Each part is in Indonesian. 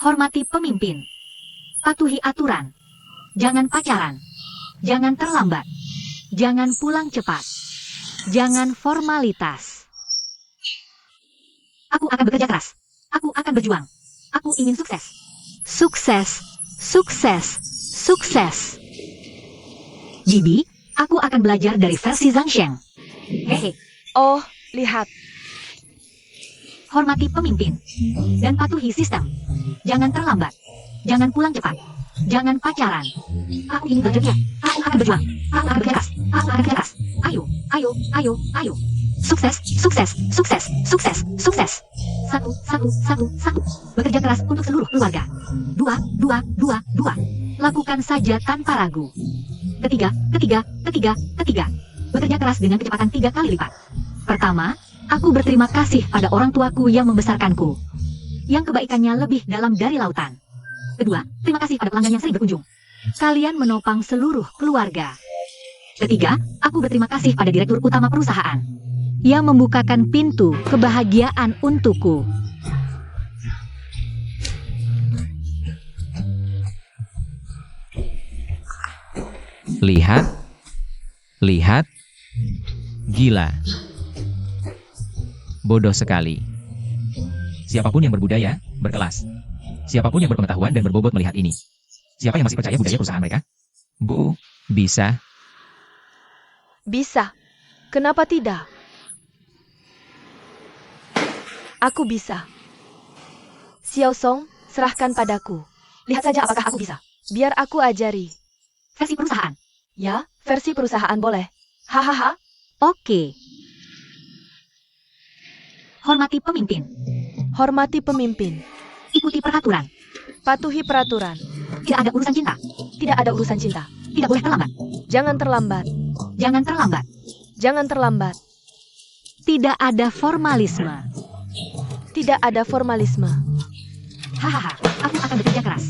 Hormati pemimpin. Patuhi aturan. Jangan pacaran. Jangan terlambat. Jangan pulang cepat. Jangan formalitas. Aku akan bekerja keras. Aku akan berjuang. Aku ingin sukses. Sukses. Sukses. Sukses. Bibi, aku akan belajar dari versi Zhang Sheng. Hehe. Oh, lihat. Hormati pemimpin. Dan patuhi sistem. Jangan terlambat. Jangan pulang cepat. Jangan pacaran. Aku ingin bekerja. Aku akan berjuang. Aku akan bekerja keras. Aku akan bekerja keras. Ayo, ayo, ayo, ayo. Sukses, sukses, sukses, sukses, sukses. Satu. Bekerja keras untuk seluruh keluarga. Dua. Lakukan saja tanpa ragu. Ketiga. Bekerja keras dengan kecepatan 3 kali lipat. Pertama, aku berterima kasih pada orang tuaku yang membesarkanku, yang kebaikannya lebih dalam dari lautan. Kedua, terima kasih pada pelanggan yang sering berkunjung. Kalian menopang seluruh keluarga. Ketiga, aku berterima kasih pada direktur utama perusahaan, yang membukakan pintu kebahagiaan untukku. Lihat. Gila. Bodoh sekali. Siapapun yang berbudaya, berkelas. Siapapun yang berpengetahuan dan berbobot melihat ini. Siapa yang masih percaya budaya perusahaan mereka? Bu, bisa. Bisa. Kenapa tidak? Aku bisa. Xiao Song, serahkan padaku. Lihat saja apakah aku bisa. Biar aku ajari. Versi perusahaan. Ya, versi perusahaan boleh. Hahaha. Oke. Hormati pemimpin. Hormati pemimpin. Ikuti peraturan. Patuhi peraturan. Tidak ada urusan cinta. Tidak ada urusan cinta. Tidak boleh terlambat. Jangan terlambat. Jangan terlambat. Jangan terlambat. Tidak ada formalisme. Tidak ada formalisme. Hahaha. Aku akan bekerja keras.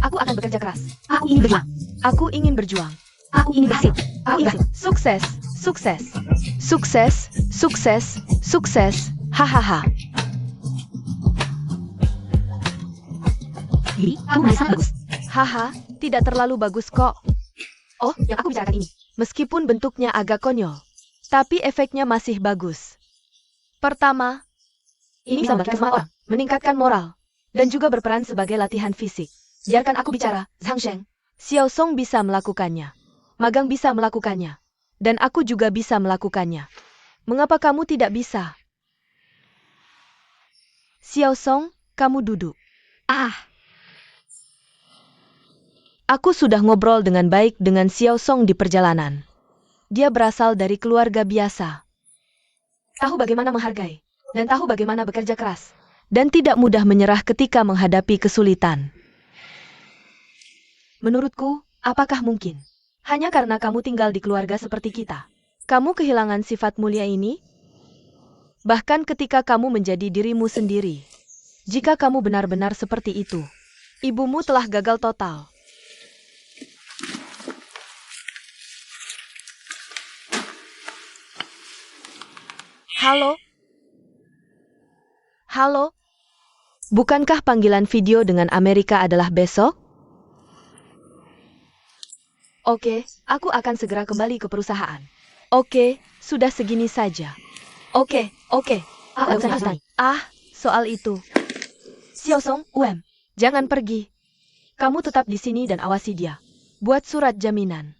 Aku akan bekerja keras. Aku ingin berjuang. Aku ingin berjuang. Aku ingin berhasil. Aku ingin berhasil. Sukses. Sukses. Sukses. Sukses. Sukses. Hahaha. Bibi, kamu masih sangat bagus. Haha, tidak terlalu bagus kok. Oh, yang aku bicarakan ini. Meskipun bentuknya agak konyol, tapi efeknya masih bagus. Pertama, ini bisa membantu semua orang, meningkatkan moral, dan juga berperan sebagai latihan fisik. Biarkan aku bicara, Zhang Sheng. Xiao Song bisa melakukannya. Magang bisa melakukannya. Dan aku juga bisa melakukannya. Mengapa kamu tidak bisa? Xiao Song, kamu duduk. Aku sudah ngobrol dengan baik dengan Xiao Song di perjalanan. Dia berasal dari keluarga biasa. Tahu bagaimana menghargai, dan tahu bagaimana bekerja keras. Dan tidak mudah menyerah ketika menghadapi kesulitan. Menurutku, apakah mungkin? Hanya karena kamu tinggal di keluarga seperti kita, kamu kehilangan sifat mulia ini? Bahkan ketika kamu menjadi dirimu sendiri. Jika kamu benar-benar seperti itu, ibumu telah gagal total. Halo? Halo? Bukankah panggilan video dengan Amerika adalah besok? Oke, aku akan segera kembali ke perusahaan. Oke, sudah segini saja. Oke. Soal itu. Xiao Song, jangan pergi. Kamu tetap di sini dan awasi dia. Buat surat jaminan.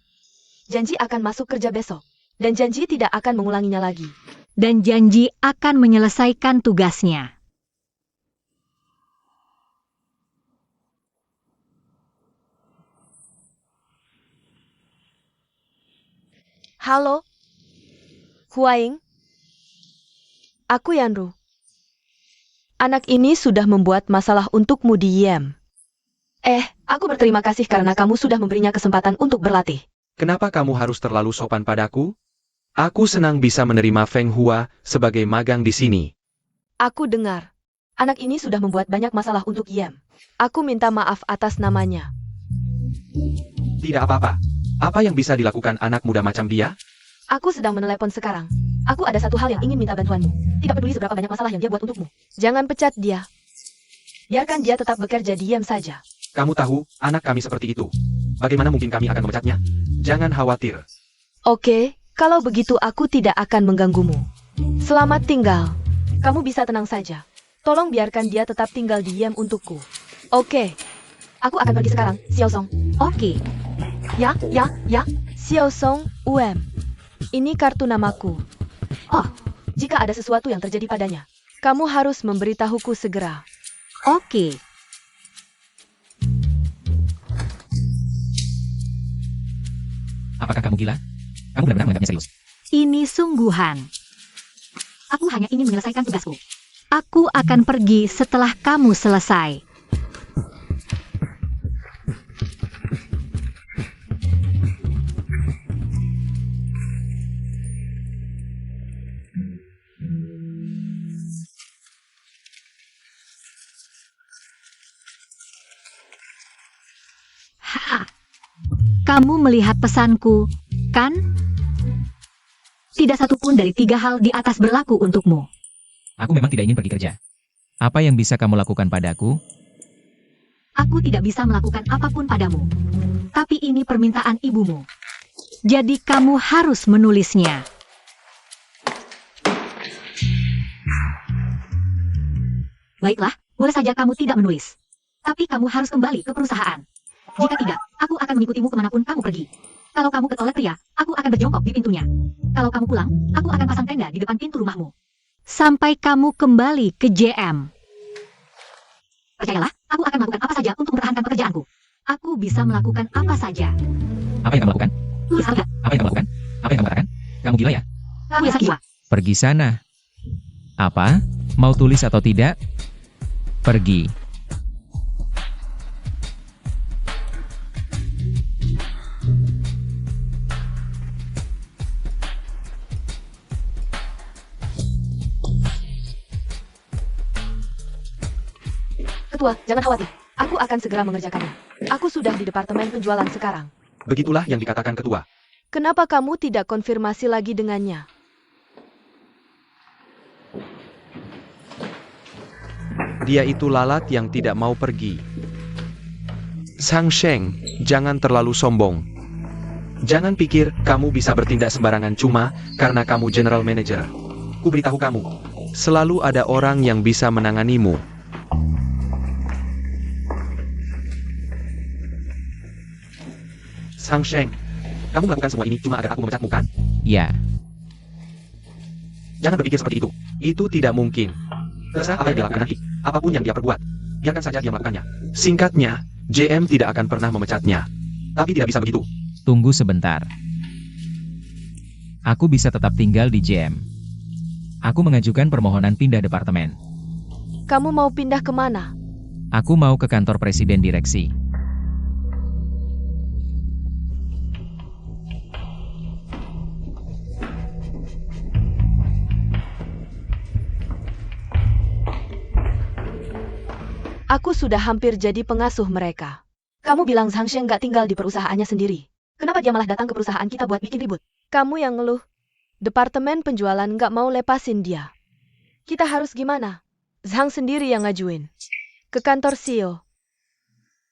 Janji akan masuk kerja besok. Dan janji tidak akan mengulanginya lagi. Dan janji akan menyelesaikan tugasnya. Halo? Huaing? Aku Yanru. Anak ini sudah membuat masalah untukmu di Yem. Aku berterima kasih karena kamu sudah memberinya kesempatan untuk berlatih. Kenapa kamu harus terlalu sopan padaku? Aku senang bisa menerima Feng Hua sebagai magang di sini. Aku dengar. Anak ini sudah membuat banyak masalah untuk Yem. Aku minta maaf atas namanya. Tidak apa-apa. Apa yang bisa dilakukan anak muda macam dia? Aku sedang menelepon sekarang. Aku ada satu hal yang ingin minta bantuanmu. Tidak peduli seberapa banyak masalah yang dia buat untukmu. Jangan pecat dia. Biarkan dia tetap bekerja diam saja. Kamu tahu, anak kami seperti itu. Bagaimana mungkin kami akan memecatnya? Jangan khawatir. Oke, kalau begitu aku tidak akan mengganggumu. Selamat tinggal. Kamu bisa tenang saja. Tolong biarkan dia tetap tinggal diam untukku. Oke. Aku akan pergi sekarang, Xiao Song. Oke, Ya. Xiao Song, Ini kartu namaku. Oh. Jika ada sesuatu yang terjadi padanya, kamu harus memberitahuku segera. oke. Apakah kamu gila? Kamu benar-benar menganggapnya serius. Ini sungguhan. Aku hanya ingin menyelesaikan tugasku. Aku akan pergi setelah kamu selesai. Ha. Kamu melihat pesanku, kan? Tidak satu pun dari 3 hal di atas berlaku untukmu. Aku memang tidak ingin pergi kerja. Apa yang bisa kamu lakukan padaku? Aku tidak bisa melakukan apapun padamu. Tapi ini permintaan ibumu. Jadi kamu harus menulisnya. Baiklah, boleh saja kamu tidak menulis. Tapi kamu harus kembali ke perusahaan. Jika tidak, aku akan mengikutimu kemanapun kamu pergi. Kalau kamu ke toilet pria, aku akan berjongkok di pintunya. Kalau kamu pulang, aku akan pasang tenda di depan pintu rumahmu. Sampai kamu kembali ke JM. Percayalah, aku akan melakukan apa saja untuk mempertahankan pekerjaanku. Aku bisa melakukan apa saja. Apa yang kamu lakukan? Tulis saja. Apa yang kamu lakukan? Apa yang kamu katakan? Kamu gila ya? Kamu ya sakit jiwa. Pergi sana. Apa? Mau tulis atau tidak? Pergi. Ketua, jangan khawatir. Aku akan segera mengerjakannya. Aku sudah di departemen penjualan sekarang. Begitulah yang dikatakan ketua. Kenapa kamu tidak konfirmasi lagi dengannya? Dia itu lalat yang tidak mau pergi. Sang Sheng, jangan terlalu sombong. Jangan pikir kamu bisa bertindak sembarangan cuma karena kamu general manager. Ku beritahu kamu, selalu ada orang yang bisa menanganimu. Sang Sheng, kamu melakukan semua ini cuma agar aku memecatmu kan? Ya. Jangan berpikir seperti itu. Itu tidak mungkin. Terserah apa yang dia lakukan nanti. Apapun yang dia perbuat, biarkan saja dia melakukannya. Singkatnya, JM tidak akan pernah memecatnya. Tapi tidak bisa begitu. Tunggu sebentar. Aku bisa tetap tinggal di JM. Aku mengajukan permohonan pindah departemen. Kamu mau pindah kemana? Aku mau ke kantor presiden direksi. Aku sudah hampir jadi pengasuh mereka. Kamu bilang Zhang Sheng nggak tinggal di perusahaannya sendiri. Kenapa dia malah datang ke perusahaan kita buat bikin ribut? Kamu yang ngeluh. Departemen penjualan nggak mau lepasin dia. Kita harus gimana? Zhang sendiri yang ngajuin. Ke kantor CEO.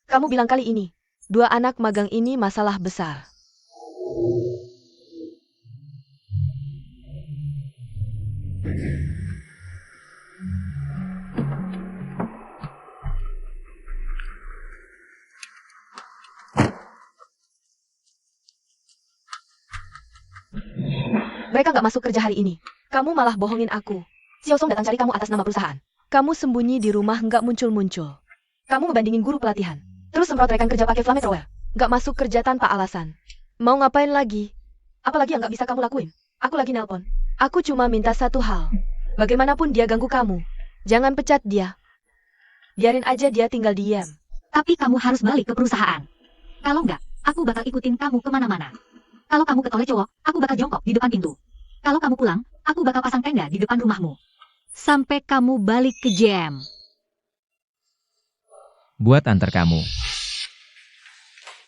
Kamu bilang kali ini, 2 anak magang ini masalah besar. Mereka nggak masuk kerja hari ini. Kamu malah bohongin aku. Xiao Song datang cari kamu atas nama perusahaan. Kamu sembunyi di rumah nggak muncul-muncul. Kamu ngebandingin guru pelatihan. Terus semprot rekan kerja pakai flamethrower. Nggak masuk kerja tanpa alasan. Mau ngapain lagi? Apalagi yang nggak bisa kamu lakuin? Aku lagi nelpon. Aku cuma minta satu hal. Bagaimanapun dia ganggu kamu, jangan pecat dia. Biarin aja dia tinggal diam. Tapi kamu harus balik ke perusahaan. Kalau enggak, aku bakal ikutin kamu kemana-mana. Kalau kamu ke toilet cowok, aku bakal jongkok di depan pintu. Kalau kamu pulang, aku bakal pasang tenda di depan rumahmu. Sampai kamu balik ke JM. Buat antar kamu.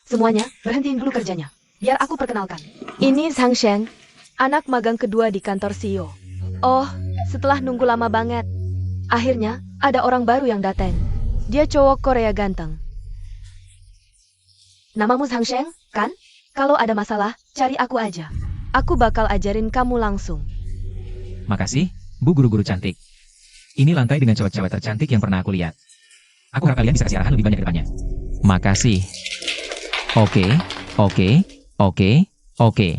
Semuanya, berhentiin dulu kerjanya. Biar aku perkenalkan. Ini Zhang Sheng, anak magang kedua di kantor CEO. Oh, setelah nunggu lama banget. Akhirnya, ada orang baru yang datang. Dia cowok Korea ganteng. Namamu Zhang Sheng, kan? Kalau ada masalah, cari aku aja. Aku bakal ajarin kamu langsung. Makasih, Bu guru-guru cantik. Ini lantai dengan cewek-cewek tercantik yang pernah aku lihat. Aku harap kalian bisa kasih arahan lebih banyak ke depannya. Makasih. Oke, oke, oke, oke.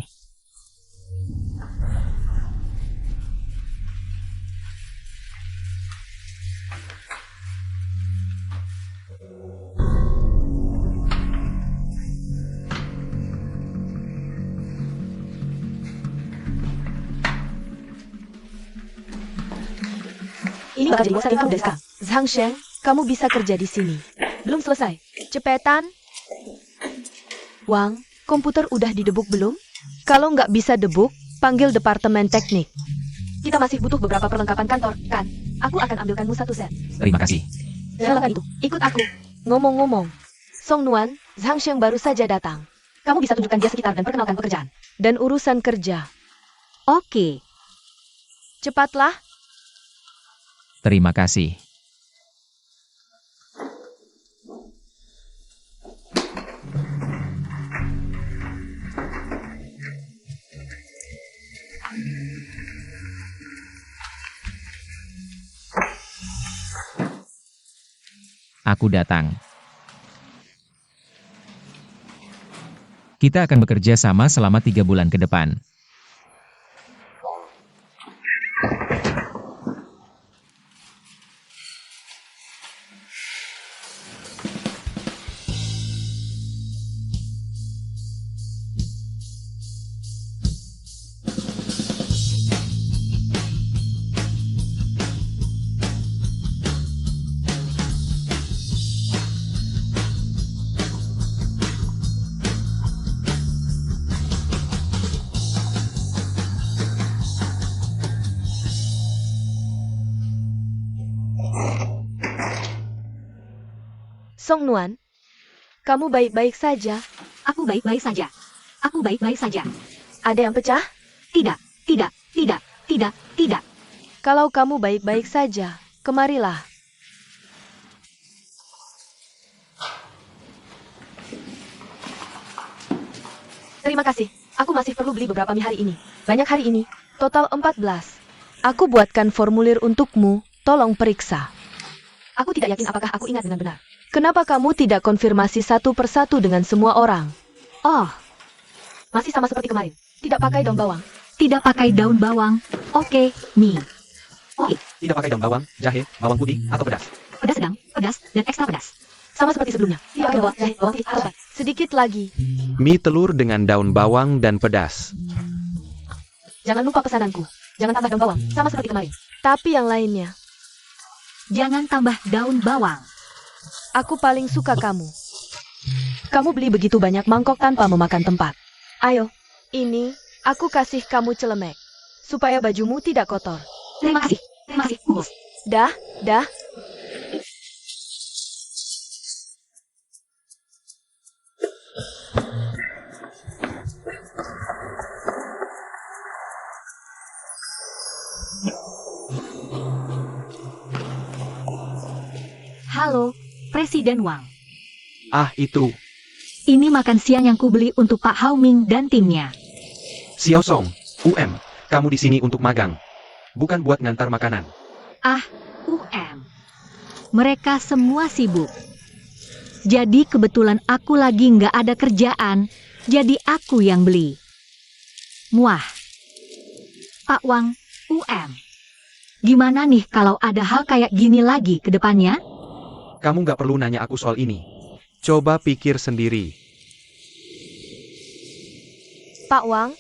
Ini bakal jadi bosan kamu dari sekarang. Zhang Sheng, kamu bisa kerja di sini. Belum selesai. Cepetan. Wang, komputer udah didebuk belum? Kalau nggak bisa debuk, panggil departemen teknik. Kita masih butuh beberapa perlengkapan kantor, kan? Aku akan ambilkanmu satu set. Terima kasih. Jangan lakukan itu. Ikut aku. Ngomong-ngomong, Song Nuan, Zhang Sheng baru saja datang. Kamu bisa tunjukkan dia sekitar dan perkenalkan pekerjaan. Dan urusan kerja. Oke. Cepatlah. Terima kasih. Aku datang. Kita akan bekerja sama selama 3 bulan ke depan. Song Nuan, kamu baik-baik saja. Aku baik-baik saja. Aku baik-baik saja. Ada yang pecah? Tidak, tidak, tidak, tidak, tidak. Kalau kamu baik-baik saja, kemarilah. Terima kasih. Aku masih perlu beli beberapa mie hari ini. Banyak hari ini. Total 14. Aku buatkan formulir untukmu. Tolong periksa. Aku tidak yakin apakah aku ingat dengan benar. Kenapa kamu tidak konfirmasi satu persatu dengan semua orang? Oh, Masih sama seperti kemarin. Tidak pakai daun bawang. tidak pakai daun bawang. Oke, mie. Tidak pakai daun bawang, jahe, bawang putih, atau pedas. Pedas sedang, pedas, dan ekstra pedas. Sama seperti sebelumnya. Tidak pakai bawang, jahe, bawang putih, atau pedas. Sedikit lagi. Mie telur dengan daun bawang dan pedas. Jangan lupa pesananku. Jangan tambah daun bawang. Sama seperti kemarin. Tapi yang lainnya. Jangan tambah daun bawang. Aku paling suka kamu. Kamu beli begitu banyak mangkok tanpa memakan tempat. Ayo, ini, aku kasih kamu celemek. Supaya bajumu tidak kotor. Terima kasih, bos. Dah. Halo, Presiden Wang. Ah, itu. Ini makan siang yang kubeli untuk Pak Hao Ming dan timnya. Xiao Song, UM, kamu di sini untuk magang. Bukan buat ngantar makanan. Mereka semua sibuk. Jadi kebetulan aku lagi nggak ada kerjaan, jadi aku yang beli. Muah. Pak Wang, gimana nih kalau ada hal kayak gini lagi ke depannya? Kamu nggak perlu nanya aku soal ini. Coba pikir sendiri. Pak Wang.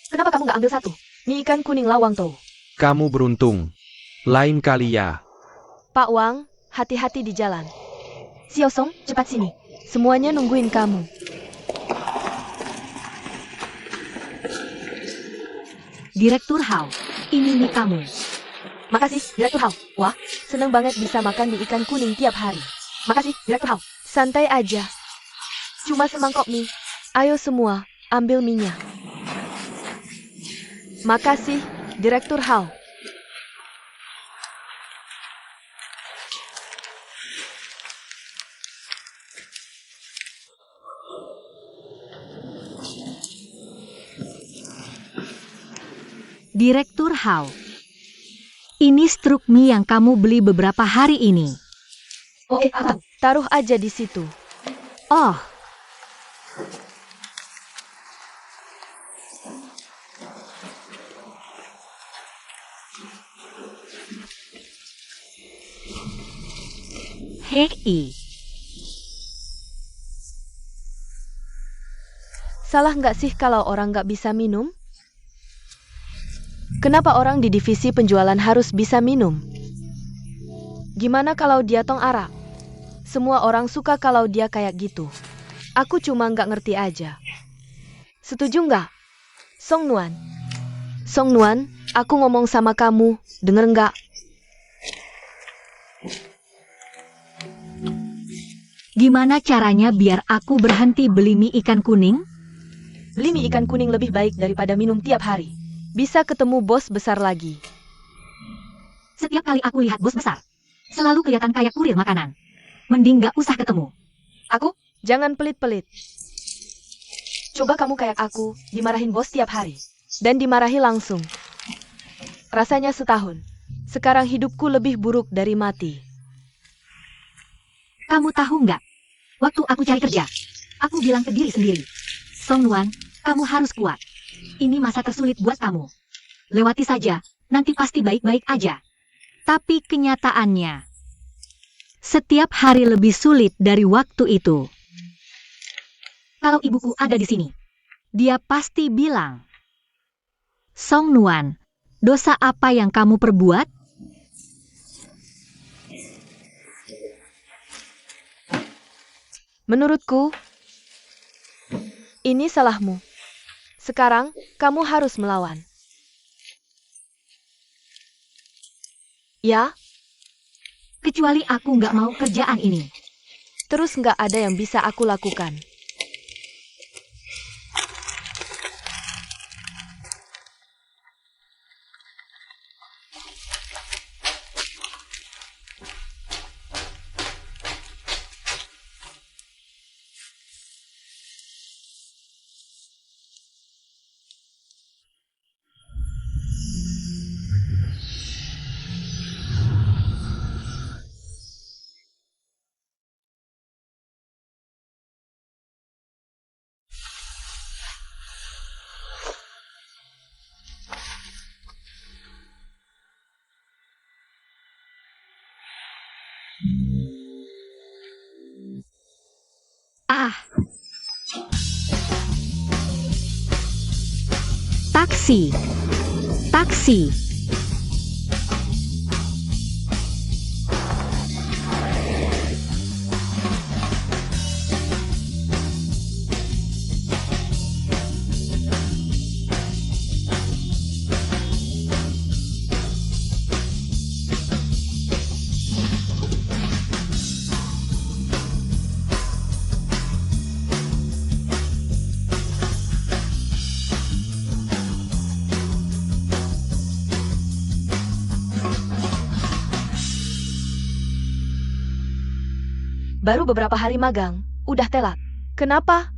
Kenapa kamu nggak ambil satu? Mie ikan kuning lawang tuh. Kamu beruntung. Lain kali ya. Pak Wang, hati-hati di jalan. Xiao Song, cepat sini. Semuanya nungguin kamu. Direktur Hao, ini mie kamu. Makasih, Direktur Hao. Wah, seneng banget bisa makan mie ikan kuning tiap hari. Makasih, Direktur Hao. Santai aja. Cuma semangkok mie. Ayo semua, ambil mie-nya. Makasih, Direktur Hao. Direktur Hao. Ini struk mie yang kamu beli beberapa hari ini. Oke, taruh aja di situ. Oh, hei. Salah nggak sih kalau orang nggak bisa minum? Kenapa orang di divisi penjualan harus bisa minum? Gimana kalau dia tong arak? Semua orang suka kalau dia kayak gitu. Aku cuma nggak ngerti aja. Setuju nggak? Song Nuan. Song Nuan, aku ngomong sama kamu, denger nggak? Gimana caranya biar aku berhenti beli mie ikan kuning? Beli mie ikan kuning lebih baik daripada minum tiap hari. Bisa ketemu bos besar lagi. Setiap kali aku lihat bos besar, selalu kelihatan kayak kurir makanan. Mending gak usah ketemu. Aku? Jangan pelit-pelit. Coba kamu kayak aku, dimarahin bos tiap hari. Dan dimarahi langsung. Rasanya setahun. Sekarang hidupku lebih buruk dari mati. Kamu tahu nggak? Waktu aku cari kerja, aku bilang ke diri sendiri, Song Nuan, kamu harus kuat. Ini masa tersulit buat kamu. Lewati saja, nanti pasti baik-baik aja. Tapi kenyataannya, setiap hari lebih sulit dari waktu itu. Kalau ibuku ada di sini, dia pasti bilang, Song Nuan, dosa apa yang kamu perbuat? Menurutku, ini salahmu. Sekarang, kamu harus melawan. Ya, Kecuali aku nggak mau kerjaan ini. terus nggak ada yang bisa aku lakukan. Ah. Taksi. Taksi. Baru beberapa hari magang, udah telat. Kenapa?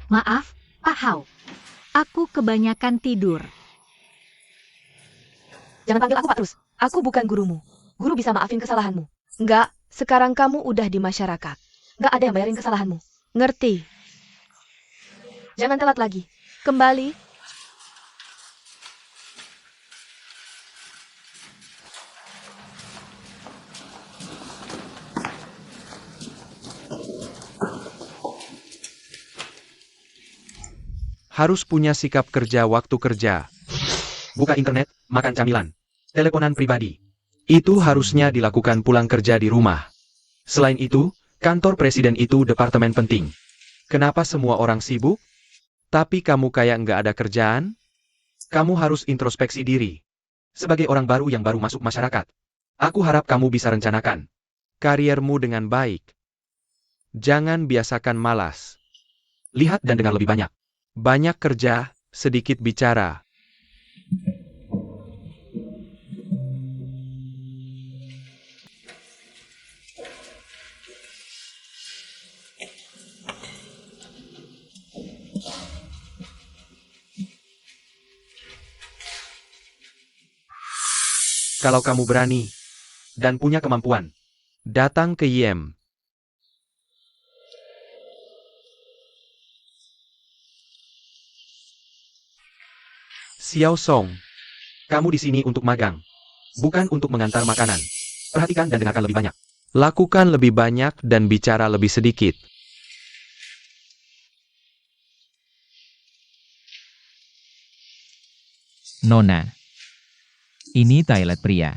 Maaf, Pak Hao. Aku kebanyakan tidur. Jangan panggil aku Pak terus. Aku bukan gurumu. Guru bisa maafin kesalahanmu. Enggak, sekarang kamu udah di masyarakat. Enggak ada yang bayarin kesalahanmu. Ngerti? Jangan telat lagi. Kembali. Harus punya sikap kerja waktu kerja. Buka internet, makan camilan, teleponan pribadi. Itu harusnya dilakukan pulang kerja di rumah. Selain itu, kantor presiden itu departemen penting. Kenapa semua orang sibuk? Tapi kamu kayak nggak ada kerjaan? Kamu harus introspeksi diri. Sebagai orang baru yang baru masuk masyarakat, aku harap kamu bisa rencanakan kariermu dengan baik. Jangan biasakan malas. Lihat dan dengar lebih banyak. Banyak kerja, sedikit bicara. Kalau kamu berani dan punya kemampuan, datang ke Yem. Xiao Song, kamu di sini untuk magang, bukan untuk mengantar makanan. Perhatikan dan dengarkan lebih banyak. Lakukan lebih banyak dan bicara lebih sedikit. Nona. Ini toilet pria.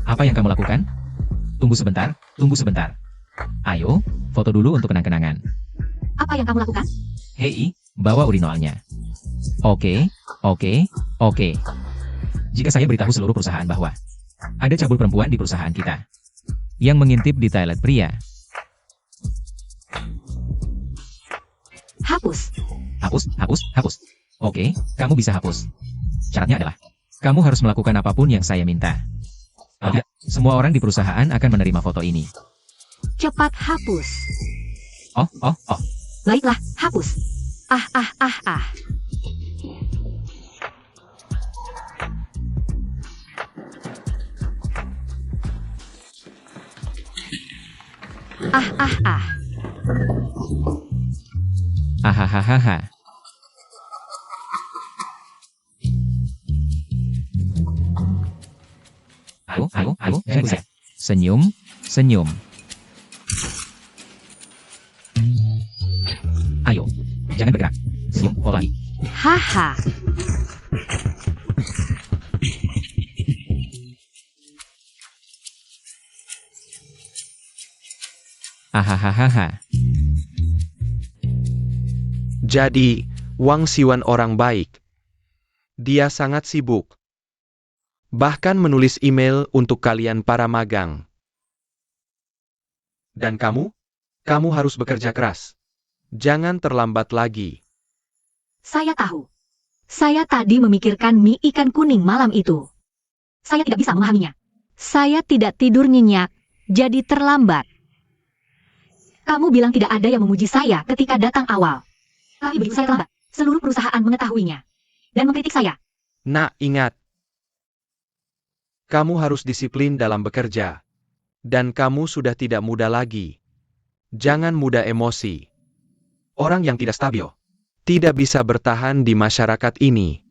Apa yang kamu lakukan? Tunggu sebentar, tunggu sebentar. Ayo, foto dulu untuk kenang-kenangan. Apa yang kamu lakukan? Hei, bawa urinalnya. Oke. Jika saya beritahu seluruh perusahaan bahwa ada cabul perempuan di perusahaan kita yang mengintip di toilet pria. Hapus. Hapus. Oke, kamu bisa hapus. Syaratnya adalah, kamu harus melakukan apapun yang saya minta. Tidak, semua orang di perusahaan akan menerima foto ini. Cepat hapus. Oh. Baiklah, hapus. Ah. Ahahaha. Ayo, jangan bisa. Senyum. Ayo, jangan bergerak. Senyum, foto lagi. Haha. Ahahaha. Jadi, Wang Siwan orang baik. Dia sangat sibuk. Bahkan menulis email untuk kalian para magang. Dan kamu? Kamu harus bekerja keras. Jangan terlambat lagi. Saya tahu. Saya tadi memikirkan mie ikan kuning malam itu. Saya tidak bisa memahaminya. Saya tidak tidur nyenyak, jadi terlambat. Kamu bilang tidak ada yang memuji saya ketika datang awal. Tapi begitu saya terlambat, seluruh perusahaan mengetahuinya dan mengkritik saya. Nak, ingat. Kamu harus disiplin dalam bekerja. Dan kamu sudah tidak muda lagi. Jangan mudah emosi. Orang yang tidak stabil tidak bisa bertahan di masyarakat ini.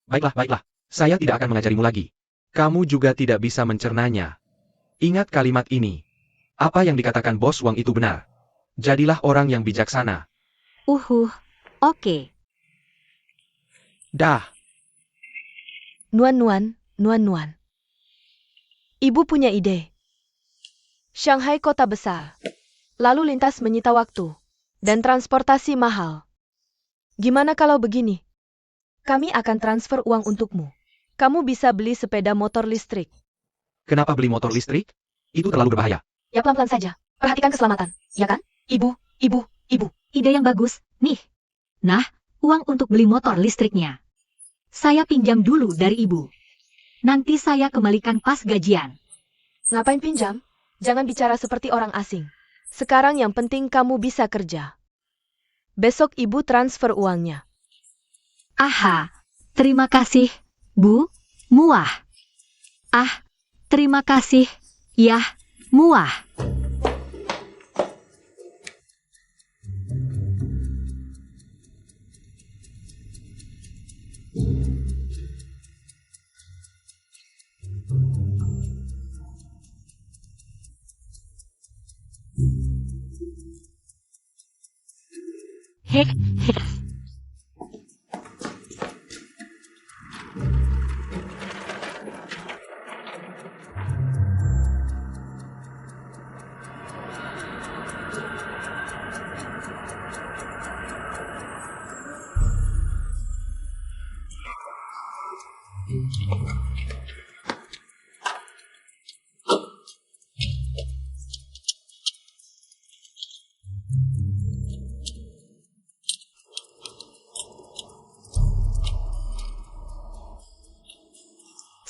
Baiklah. Saya tidak akan mengajarimu lagi. Kamu juga tidak bisa mencernanya. Ingat kalimat ini. Apa yang dikatakan Bos Wang itu benar. Jadilah orang yang bijaksana. Oke. Dah. Nuan. Ibu punya ide. Shanghai kota besar. Lalu lintas menyita waktu. Dan transportasi mahal. Gimana kalau begini? Kami akan transfer uang untukmu. Kamu bisa beli sepeda motor listrik. Kenapa beli motor listrik? Itu terlalu berbahaya. Ya pelan-pelan saja. Perhatikan keselamatan. Ya kan? Ibu. Ide yang bagus, nih. Nah, uang untuk beli motor listriknya. Saya pinjam dulu dari ibu. Nanti saya kembalikan pas gajian. Ngapain pinjam? Jangan bicara seperti orang asing. Sekarang yang penting kamu bisa kerja. Besok ibu transfer uangnya. Aha, terima kasih, Bu. Muah. Terima kasih, Yah. Muah. Heh.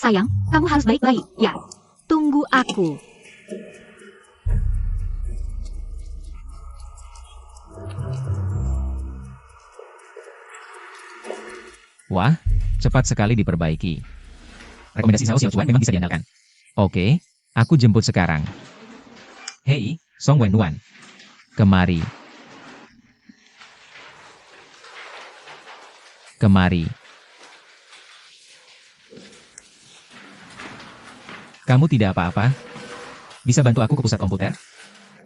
Sayang, kamu harus baik-baik, ya. Tunggu aku. Wah, cepat sekali diperbaiki. Rekomendasi Xiao Xiaochuan memang bisa diandalkan. Oke, aku jemput sekarang. Hei, Song Wennuan. Kemari. Kemari. Kamu tidak apa-apa? Bisa bantu aku ke pusat komputer?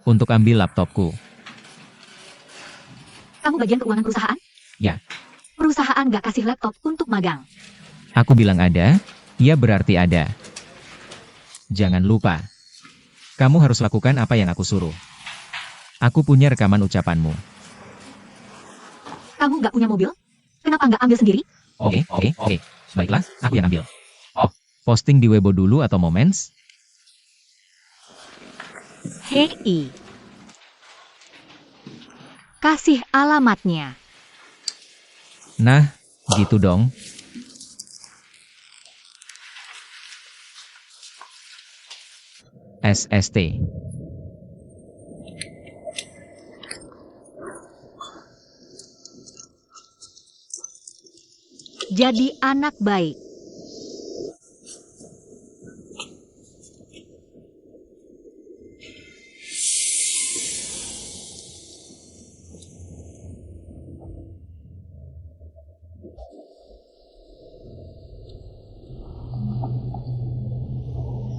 Untuk ambil laptopku. Kamu bagian keuangan perusahaan? Ya. Perusahaan nggak kasih laptop untuk magang. Aku bilang ada, ya berarti ada. Jangan lupa. Kamu harus lakukan apa yang aku suruh. Aku punya rekaman ucapanmu. Kamu nggak punya mobil? Kenapa nggak ambil sendiri? Oke. Baiklah, aku yang ambil. Oh, posting di Weibo dulu atau Moments? Hei. Kasih alamatnya. Nah, gitu dong. SST. Jadi anak baik.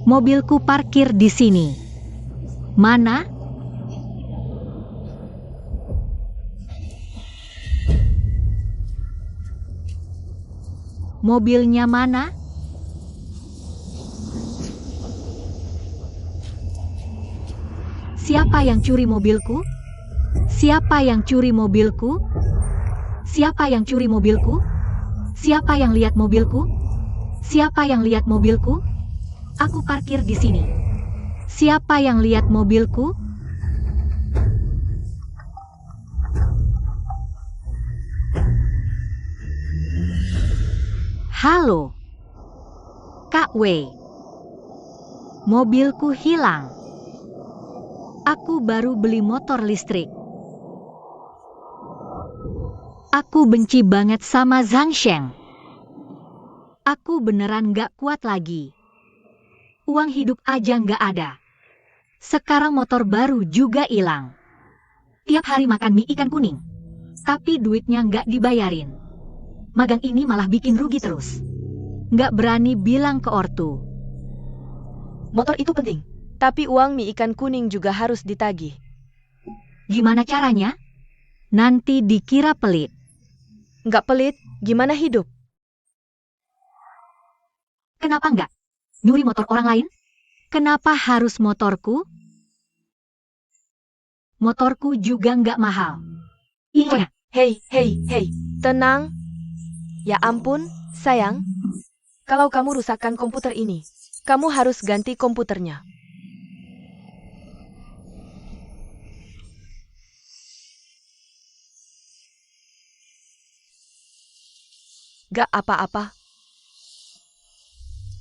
Mobilku parkir di sini. Mana? Mobilnya mana? Siapa yang curi mobilku? Siapa yang curi mobilku? Siapa yang curi mobilku? Siapa yang lihat mobilku? Siapa yang lihat mobilku? Aku parkir di sini. Siapa yang lihat mobilku? Halo, Kak Wei. Mobilku hilang. Aku baru beli motor listrik. Aku benci banget sama Zhang Sheng. Aku beneran gak kuat lagi. Uang hidup aja nggak ada. Sekarang motor baru juga hilang. Tiap hari makan mie ikan kuning. Tapi duitnya nggak dibayarin. Magang ini malah bikin rugi terus. Nggak berani bilang ke ortu. Motor itu penting, tapi uang mie ikan kuning juga harus ditagih. Gimana caranya? Nanti dikira pelit. Nggak pelit, gimana hidup? Kenapa nggak? Nyuri motor orang lain? Kenapa harus motorku? Motorku juga nggak mahal. Iya. Hei, tenang. Ya ampun, sayang. Kalau kamu rusakkan komputer ini, kamu harus ganti komputernya. Gak apa-apa.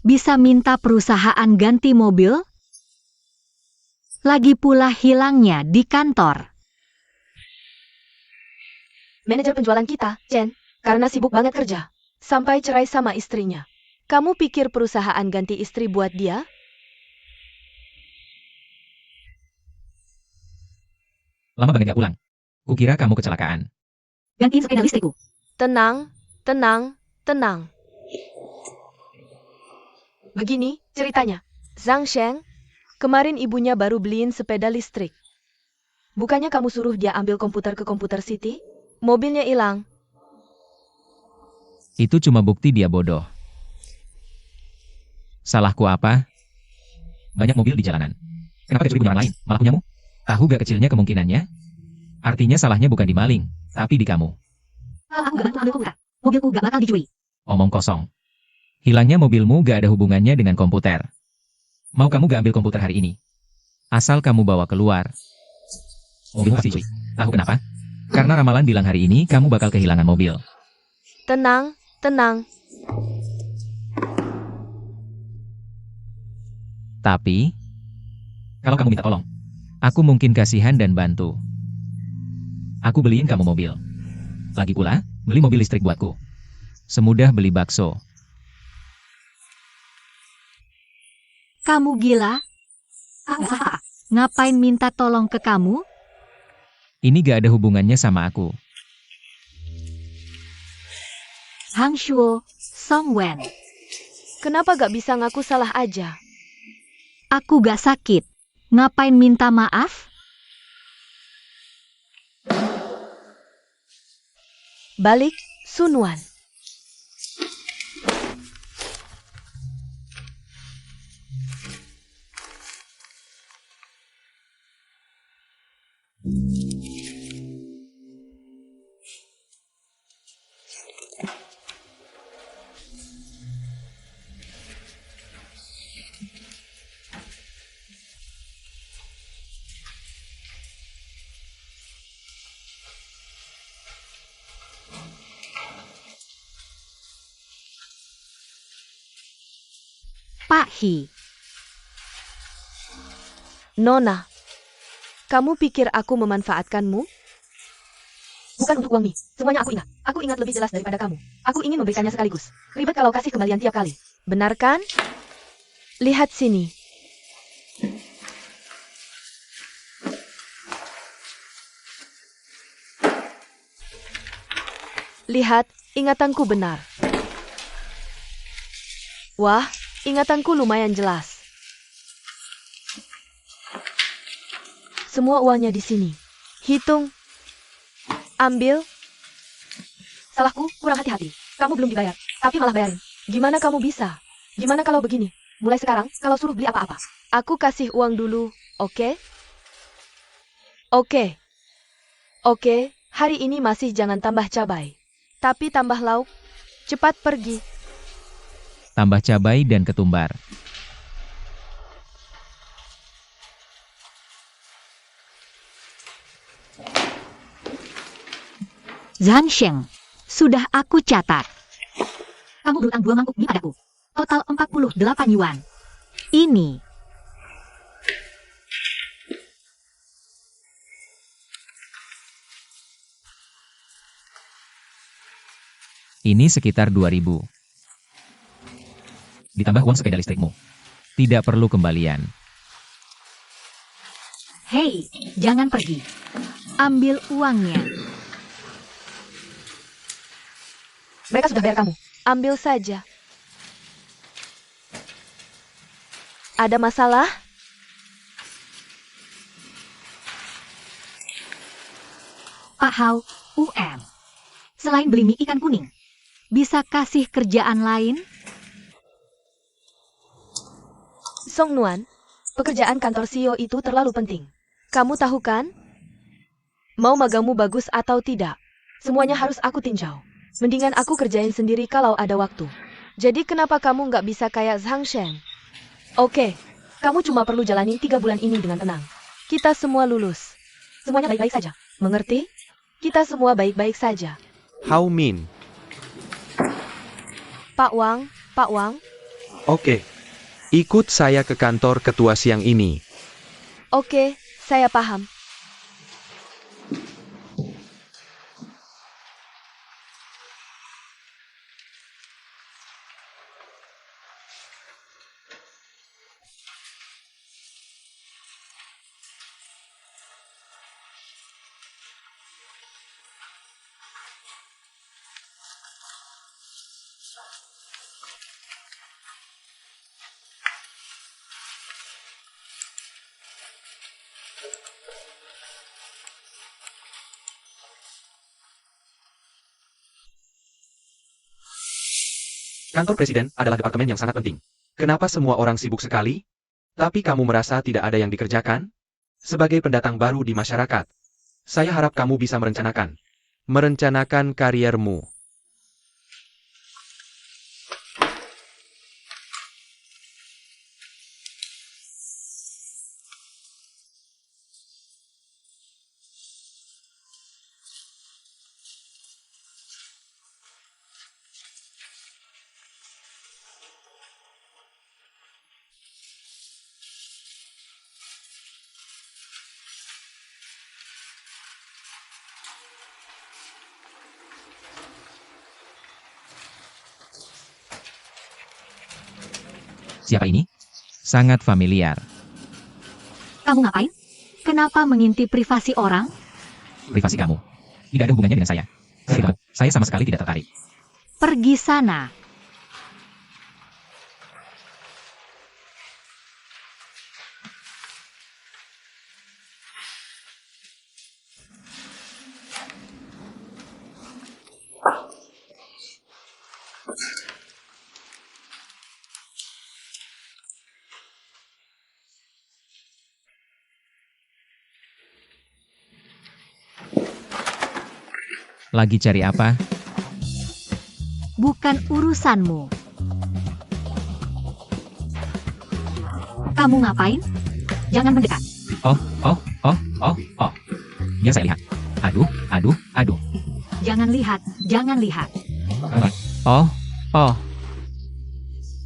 Bisa minta perusahaan ganti mobil? Lagi pula hilangnya di kantor. Manajer penjualan kita, Chen, karena sibuk banget kerja, sampai cerai sama istrinya. Kamu pikir perusahaan ganti istri buat dia? Lama banget gak pulang. Kukira kamu kecelakaan. Gantiin sepeda listrikku. Tenang. Begini ceritanya. Zhang Sheng, kemarin ibunya baru beliin sepeda listrik. Bukannya kamu suruh dia ambil komputer ke Komputer City? Mobilnya hilang. Itu cuma bukti dia bodoh. Salahku apa? Banyak mobil di jalanan. Kenapa dia curi punya orang lain, malah punyamu? Tahu gak kecilnya kemungkinannya? Artinya salahnya bukan di maling, tapi di kamu. Kalau aku gak bantu ambil komputer, mobilku gak bakal dicuri. Omong kosong. Hilangnya mobilmu gak ada hubungannya dengan komputer. Mau kamu gak ambil komputer hari ini? Asal kamu bawa keluar. Mobilmu pasti dicuri. Tahu kenapa? Karena ramalan bilang hari ini kamu bakal kehilangan mobil. Tenang. Tapi, kalau kamu minta tolong, aku mungkin kasihan dan bantu. Aku beliin kamu mobil. Lagi pula, beli mobil listrik buatku. semudah beli bakso. Kamu gila? Ngapain minta tolong ke kamu? Ini gak ada hubungannya sama aku. Hang Shuo, Song Wen. Kenapa gak bisa ngaku salah aja? Aku gak sakit. Ngapain minta maaf? Balik, Sunwan. Pak Hi. Nona, kamu pikir aku memanfaatkanmu? Bukan untuk uang Mi. Semuanya aku ingat. Aku ingat lebih jelas daripada kamu. Aku ingin memberikannya sekaligus. Ribet kalau kasih kembalian tiap kali. Benar kan? Lihat sini. Lihat, ingatanku benar. Wah, ingatanku lumayan jelas. Semua uangnya di sini. Hitung. Ambil. Salahku, kurang hati-hati. Kamu belum dibayar, tapi malah bayarin. Gimana kamu bisa? Gimana kalau begini? Mulai sekarang, kalau suruh beli apa-apa. Aku kasih uang dulu, oke? Oke. Oke, hari ini masih jangan tambah cabai. Tapi tambah lauk. Cepat pergi. Tambah cabai dan ketumbar. Zhang Sheng, sudah aku catat. Kamu berutang 2 mangkuk mie padaku. Total 48 yuan. Ini. Ini sekitar 2.000. Ditambah uang sepeda listrikmu. Tidak perlu kembalian. Hei, jangan pergi. Ambil uangnya. Mereka sudah bayar kamu. Ambil saja. Ada masalah? Pak Hao, UM. Selain beli mie ikan kuning, bisa kasih kerjaan lain? Song Nuan, pekerjaan kantor CEO itu terlalu penting. Kamu tahu kan? Mau magangmu bagus atau tidak, semuanya harus aku tinjau. Mendingan aku kerjain sendiri kalau ada waktu. Jadi kenapa kamu nggak bisa kayak Zhang Sheng? Oke, kamu cuma perlu jalanin 3 bulan ini dengan tenang. Kita semua lulus. Semuanya baik-baik saja. Mengerti? Kita semua baik-baik saja. Hao Min. Pak Wang, Pak Wang. Oke. Ikut saya ke kantor ketua siang ini. Oke, saya paham. Kantor presiden adalah departemen yang sangat penting. Kenapa semua orang sibuk sekali? Tapi kamu merasa tidak ada yang dikerjakan? Sebagai pendatang baru di masyarakat, saya harap kamu bisa merencanakan kariermu. Siapa ini? Sangat familiar. Kamu ngapain? Kenapa mengintip privasi orang? Privasi kamu. Tidak ada hubungannya dengan saya. Saya sama sekali tidak tertarik. Pergi sana. Lagi cari apa? Bukan urusanmu. Kamu ngapain? Jangan mendekat. Oh. Biar saya lihat. Aduh. Jangan lihat, jangan lihat. Oh.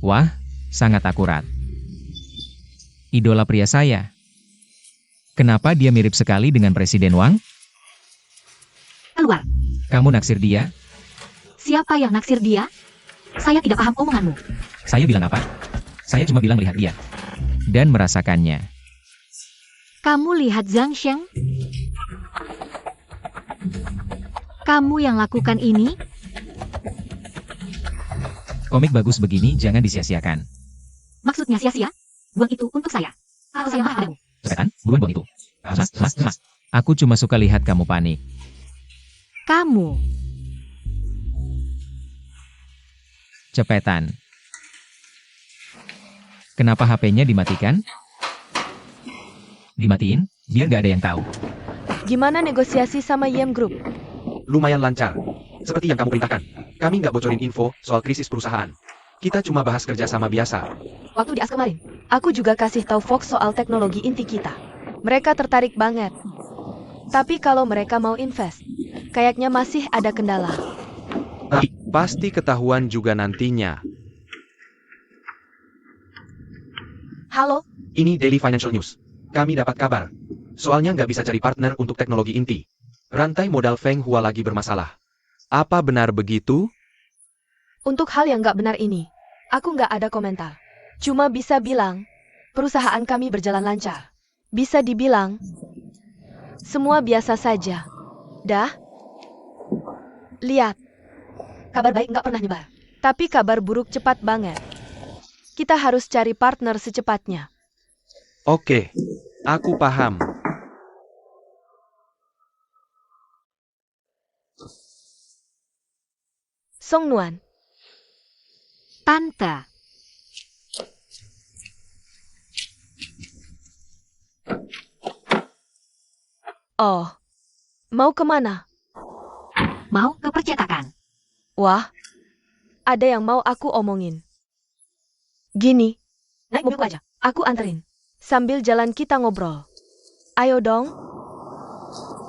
Wah, sangat akurat. Idola pria saya. Kenapa dia mirip sekali dengan Presiden Wang? Keluar. Kamu naksir dia? Siapa yang naksir dia? Saya tidak paham omonganmu. Saya bilang apa? Saya cuma bilang melihat dia. Dan merasakannya. Kamu lihat Zhang Sheng? Kamu yang lakukan ini? Komik bagus begini jangan disia-siakan. Maksudnya sia-sia? Buang itu untuk saya. Atau saya marah padamu. Cepetan, buang itu. Mas. Aku cuma suka lihat kamu panik. Kamu. Cepetan. Kenapa HP-nya dimatikan? Dimatiin, biar gak ada yang tahu. Gimana negosiasi sama Yem Group? Lumayan lancar. Seperti yang kamu perintahkan. Kami nggak bocorin info soal krisis perusahaan. Kita cuma bahas kerjasama biasa. Waktu di AS kemarin, aku juga kasih tahu Fox soal teknologi inti kita. Mereka tertarik banget. Tapi kalau mereka mau invest, kayaknya masih ada kendala. Pasti ketahuan juga nantinya. Halo? Ini Daily Financial News. Kami dapat kabar. Soalnya nggak bisa cari partner untuk teknologi inti. Rantai modal Feng Hua lagi bermasalah. Apa benar begitu? Untuk hal yang nggak benar ini, aku nggak ada komentar. Cuma bisa bilang, perusahaan kami berjalan lancar. Bisa dibilang, semua biasa saja. Dah? Lihat. Kabar baik nggak pernah nyebar. Tapi kabar buruk cepat banget. Kita harus cari partner secepatnya. Oke, aku paham. Song Nuan. Tante. Oh. Mau kemana? Mau ke percetakan. Wah. Ada yang mau aku omongin. Gini. Naik mobilku aja. Aku anterin. Sambil jalan kita ngobrol. Ayo dong.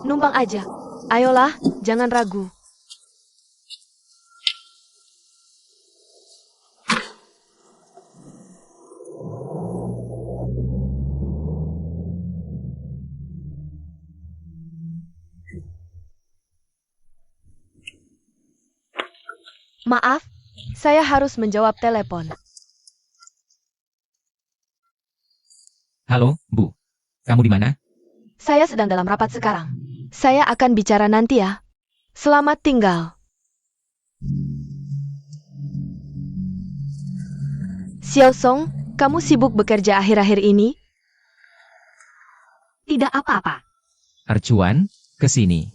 Numpang aja. Ayolah, jangan ragu. Maaf, saya harus menjawab telepon. Halo, Bu. Kamu di mana? Saya sedang dalam rapat sekarang. Saya akan bicara nanti ya. Selamat tinggal. Xiao Song, kamu sibuk bekerja akhir-akhir ini? Tidak apa-apa. Arcuan, ke sini.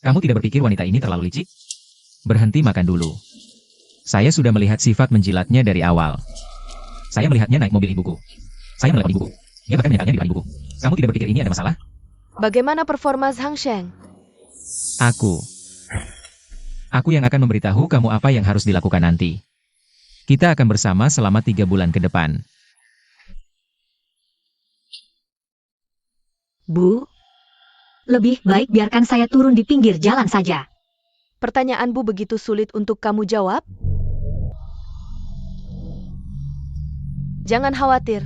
Kamu tidak berpikir wanita ini terlalu licik? Berhenti makan dulu. Saya sudah melihat sifat menjilatnya dari awal. Saya melihatnya naik mobil ibuku. Saya menelepon ibuku. Dia bahkan menyekalnya di depan ibuku. Kamu tidak berpikir ini ada masalah? Bagaimana performa Zhang Sheng? Aku yang akan memberitahu kamu apa yang harus dilakukan nanti. Kita akan bersama selama 3 bulan ke depan. Bu, lebih baik biarkan saya turun di pinggir jalan saja. Pertanyaanmu begitu sulit untuk kamu jawab? Jangan khawatir.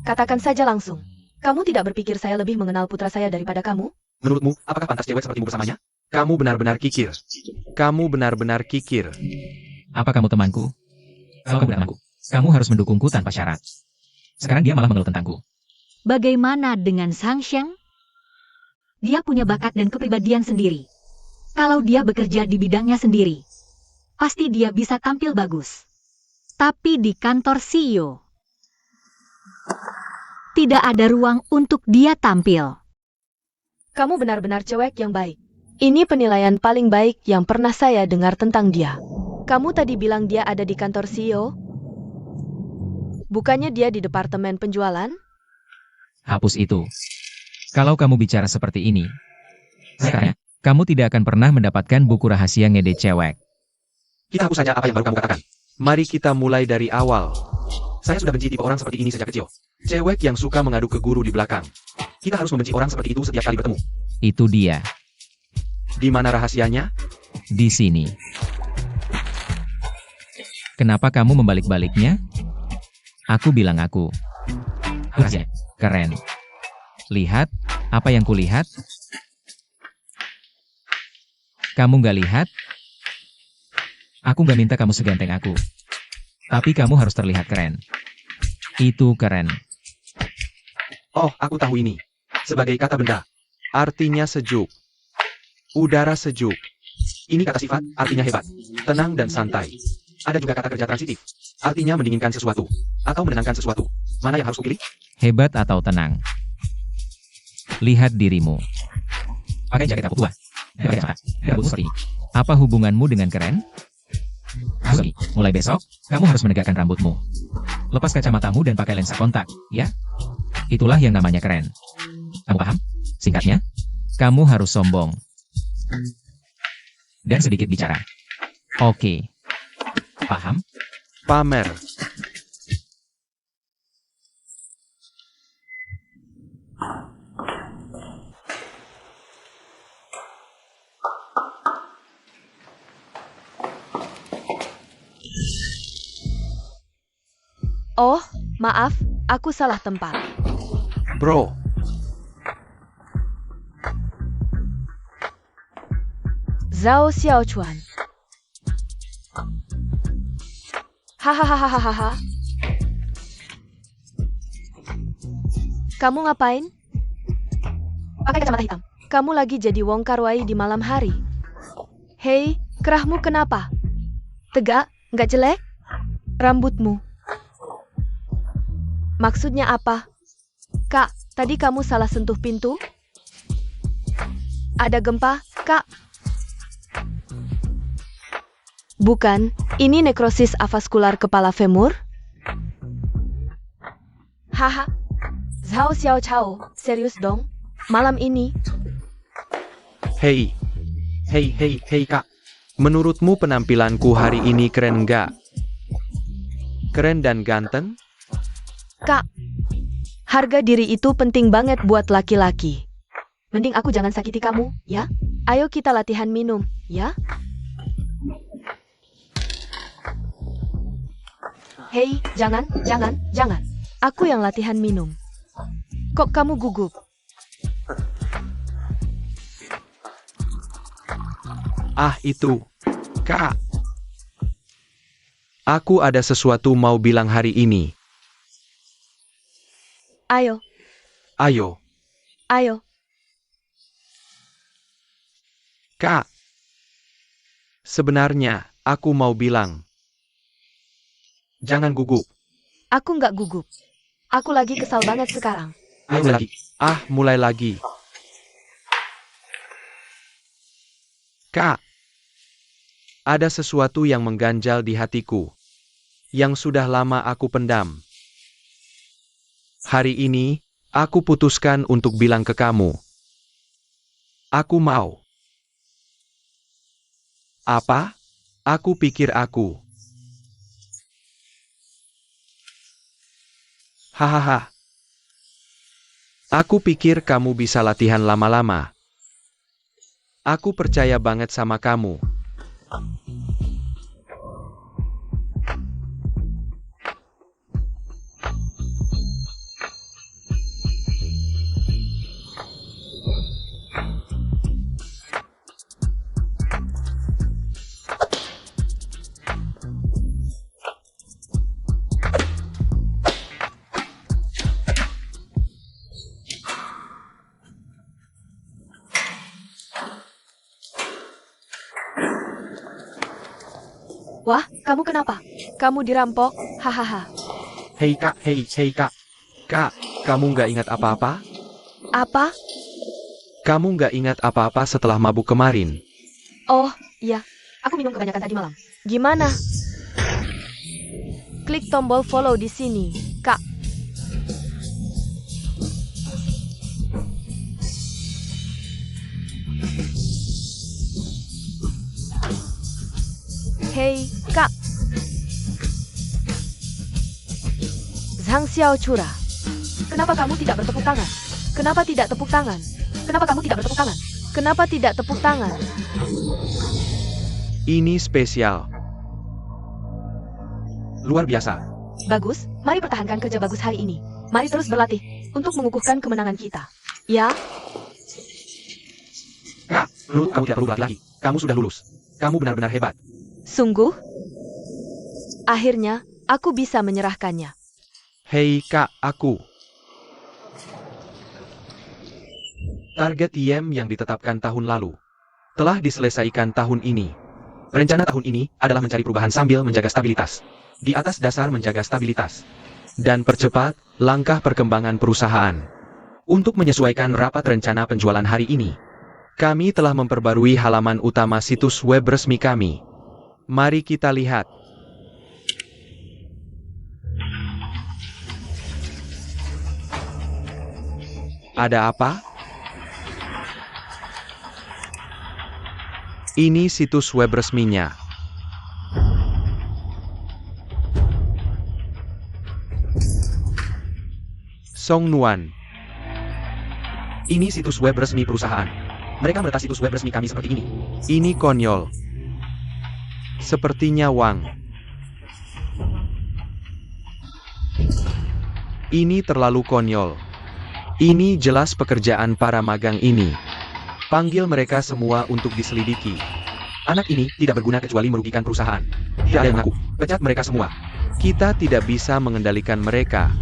Katakan saja langsung. Kamu tidak berpikir saya lebih mengenal putra saya daripada kamu? Menurutmu, apakah pantas cewek sepertimu bersamanya? Kamu benar-benar kikir. Kamu benar-benar kikir. Apa kamu temanku? Kalau kamu temanku, Kamu harus mendukungku tanpa syarat. Sekarang dia malah mengeluh tentangku. Bagaimana dengan Sang Sheng? Dia punya bakat dan kepribadian sendiri. Kalau dia bekerja di bidangnya sendiri, pasti dia bisa tampil bagus. Tapi di kantor CEO, tidak ada ruang untuk dia tampil. Kamu benar-benar cewek yang baik. Ini penilaian paling baik yang pernah saya dengar tentang dia. Kamu tadi bilang dia ada di kantor CEO? Bukannya dia di departemen penjualan? Hapus itu. Kalau kamu bicara seperti ini, sekarang kamu tidak akan pernah mendapatkan buku rahasia ngede cewek. Kita hapus saja apa yang baru kamu katakan. Mari kita mulai dari awal. Saya sudah benci tipe orang seperti ini sejak kecil. Cewek yang suka mengadu ke guru di belakang. Kita harus membenci orang seperti itu setiap kali bertemu. Itu dia. Di mana rahasianya? Di sini. Kenapa kamu membalik-baliknya? Aku bilang aku. Rahasia. Keren. Lihat, apa yang kulihat? Kamu nggak lihat? Aku nggak minta kamu seganteng aku. Tapi kamu harus terlihat keren. Itu keren. Oh, aku tahu ini. Sebagai kata benda. Artinya sejuk. Udara sejuk. Ini kata sifat, artinya hebat. Tenang dan santai. Ada juga kata kerja transitif. Artinya mendinginkan sesuatu. Atau menenangkan sesuatu. Mana yang harus kupilih? Hebat atau tenang? Lihat dirimu. Pakai jaket aku tua. Pakai kacamata. Rambutmu seperti ini. Apa hubunganmu dengan keren? Mulai besok, kamu harus menegakkan rambutmu. Lepas kacamatamu dan pakai lensa kontak, ya? Itulah yang namanya keren. Kamu paham? Singkatnya, kamu harus sombong. Dan sedikit bicara. Oke. Paham? Pamer. Oh, maaf, aku salah tempat. Bro. Zhao Xiaochuan. Hahaha. Kamu ngapain? Pakai kacamata hitam. Kamu lagi jadi Wong Kar-wai di malam hari. Hei, kerahmu kenapa? Tegak, nggak jelek? Rambutmu. Maksudnya apa? Kak, tadi kamu salah sentuh pintu? Ada gempa, Kak? Bukan, ini nekrosis avaskular kepala femur? Haha. Zhao Xiao Chao, serius dong? Malam ini? Hei kak. Menurutmu penampilanku hari ini keren nggak? Keren dan ganteng? Kak, harga diri itu penting banget buat laki-laki. Mending aku jangan sakiti kamu, ya? Ayo kita latihan minum, ya? Hei, jangan. Aku yang latihan minum. Kok kamu gugup? Ah itu. Kak. Aku ada sesuatu mau bilang hari ini. Ayo. Kak. Sebenarnya, aku mau bilang. Jangan gugup. Aku nggak gugup. Aku lagi kesal banget sekarang. Mulai lagi. Kak. Ada sesuatu yang mengganjal di hatiku. Yang sudah lama aku pendam. Hari ini, aku putuskan untuk bilang ke kamu. Aku mau. Apa? Aku pikir aku. Hahaha. Aku pikir kamu bisa latihan lama-lama. Aku percaya banget sama kamu. Kamu kenapa? Kamu dirampok? Hahaha. Hei kak, hei kak. Kak, kamu nggak ingat apa-apa? Apa? Kamu nggak ingat apa-apa setelah mabuk kemarin? Oh, iya. Aku minum kebanyakan tadi malam. Gimana? Klik tombol follow di sini, Kak. Hei, Kak. Zhang Xiaochura. Kenapa kamu tidak bertepuk tangan? Kenapa tidak tepuk tangan? Kenapa kamu tidak bertepuk tangan? Kenapa tidak tepuk tangan? Ini spesial. Luar biasa. Bagus, mari pertahankan kerja bagus hari ini. Mari terus berlatih untuk mengukuhkan kemenangan kita. Ya, Kak, menurut kamu tidak perlu berlatih lagi. Kamu sudah lulus. Kamu benar-benar hebat. sungguh? Akhirnya, aku bisa menyerahkannya. Hei kak, aku. Target YM yang ditetapkan tahun lalu telah diselesaikan tahun ini. Rencana tahun ini adalah mencari perubahan sambil menjaga stabilitas. Di atas dasar menjaga stabilitas. Dan percepat langkah perkembangan perusahaan. Untuk menyesuaikan rapat rencana penjualan hari ini, kami telah memperbarui halaman utama situs web resmi kami. Mari kita lihat. Ada apa? Ini situs web resminya. Song Nuan. Ini situs web resmi perusahaan. Mereka meretas situs web resmi kami seperti ini. Ini konyol. Sepertinya Wang. Ini terlalu konyol. Ini jelas pekerjaan para magang ini. Panggil mereka semua untuk diselidiki. Anak ini tidak berguna kecuali merugikan perusahaan. Tidak ada yang mengaku. Pecat mereka semua. Kita tidak bisa mengendalikan mereka.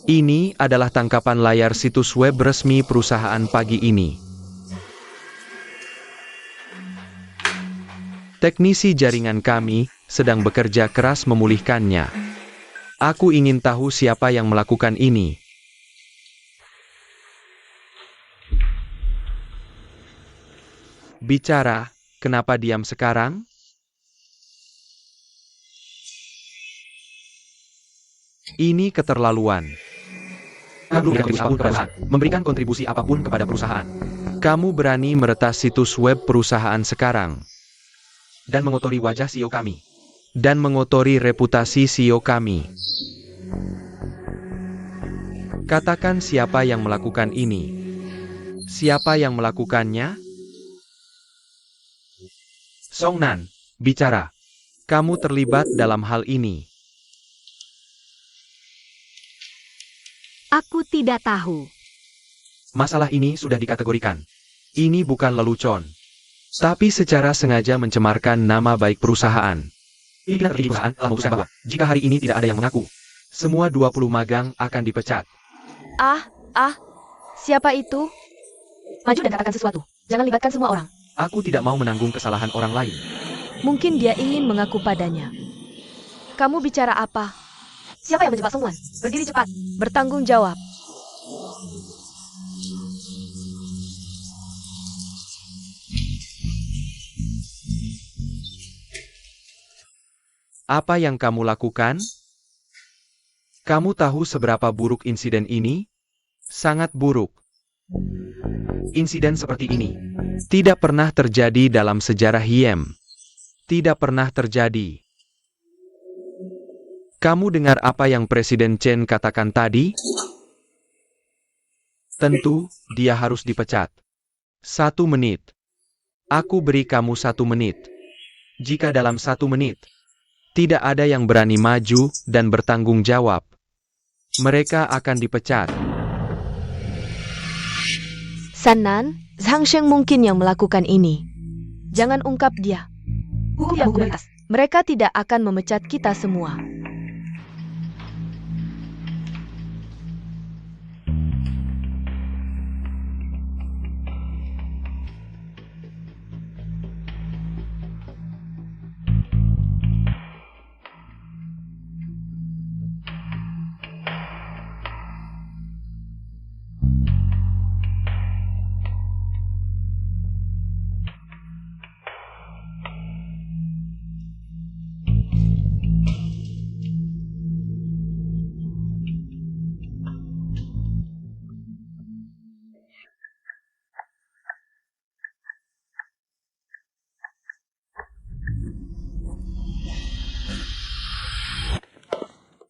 Ini adalah tangkapan layar situs web resmi perusahaan pagi ini. Teknisi jaringan kami sedang bekerja keras memulihkannya. Aku ingin tahu siapa yang melakukan ini. Bicara, kenapa diam sekarang? Ini keterlaluan. Kamu memberikan kontribusi apapun kepada perusahaan. Kamu berani meretas situs web perusahaan sekarang. Dan mengotori wajah CEO kami. Dan mengotori reputasi CEO kami. Katakan siapa yang melakukan ini. Siapa yang melakukannya? Song Nan, bicara. Kamu terlibat dalam hal ini. Aku tidak tahu. Masalah ini sudah dikategorikan. Ini bukan lelucon. Tapi secara sengaja mencemarkan nama baik perusahaan. Pimpinan tertinggi perusahaan telah memutuskan bahwa, jika hari ini tidak ada yang mengaku, semua 20 magang akan dipecat. Siapa itu? Maju dan katakan sesuatu. Jangan libatkan semua orang. Aku tidak mau menanggung kesalahan orang lain. Mungkin dia ingin mengaku padanya. Kamu bicara apa? Siapa yang menjebak Song Wan? Berdiri cepat. Bertanggung jawab. Apa yang kamu lakukan? Kamu tahu seberapa buruk insiden ini? Sangat buruk. Insiden seperti ini tidak pernah terjadi dalam sejarah YM. Tidak pernah terjadi. Kamu dengar apa yang Presiden Chen katakan tadi? Tentu, dia harus dipecat. 1 menit. Aku beri kamu 1 menit. Jika dalam 1 menit, tidak ada yang berani maju dan bertanggung jawab, mereka akan dipecat. San Nan, Zhang Sheng mungkin yang melakukan ini. Jangan ungkap dia. Hukum yang hukum batas. Mereka tidak akan memecat kita semua.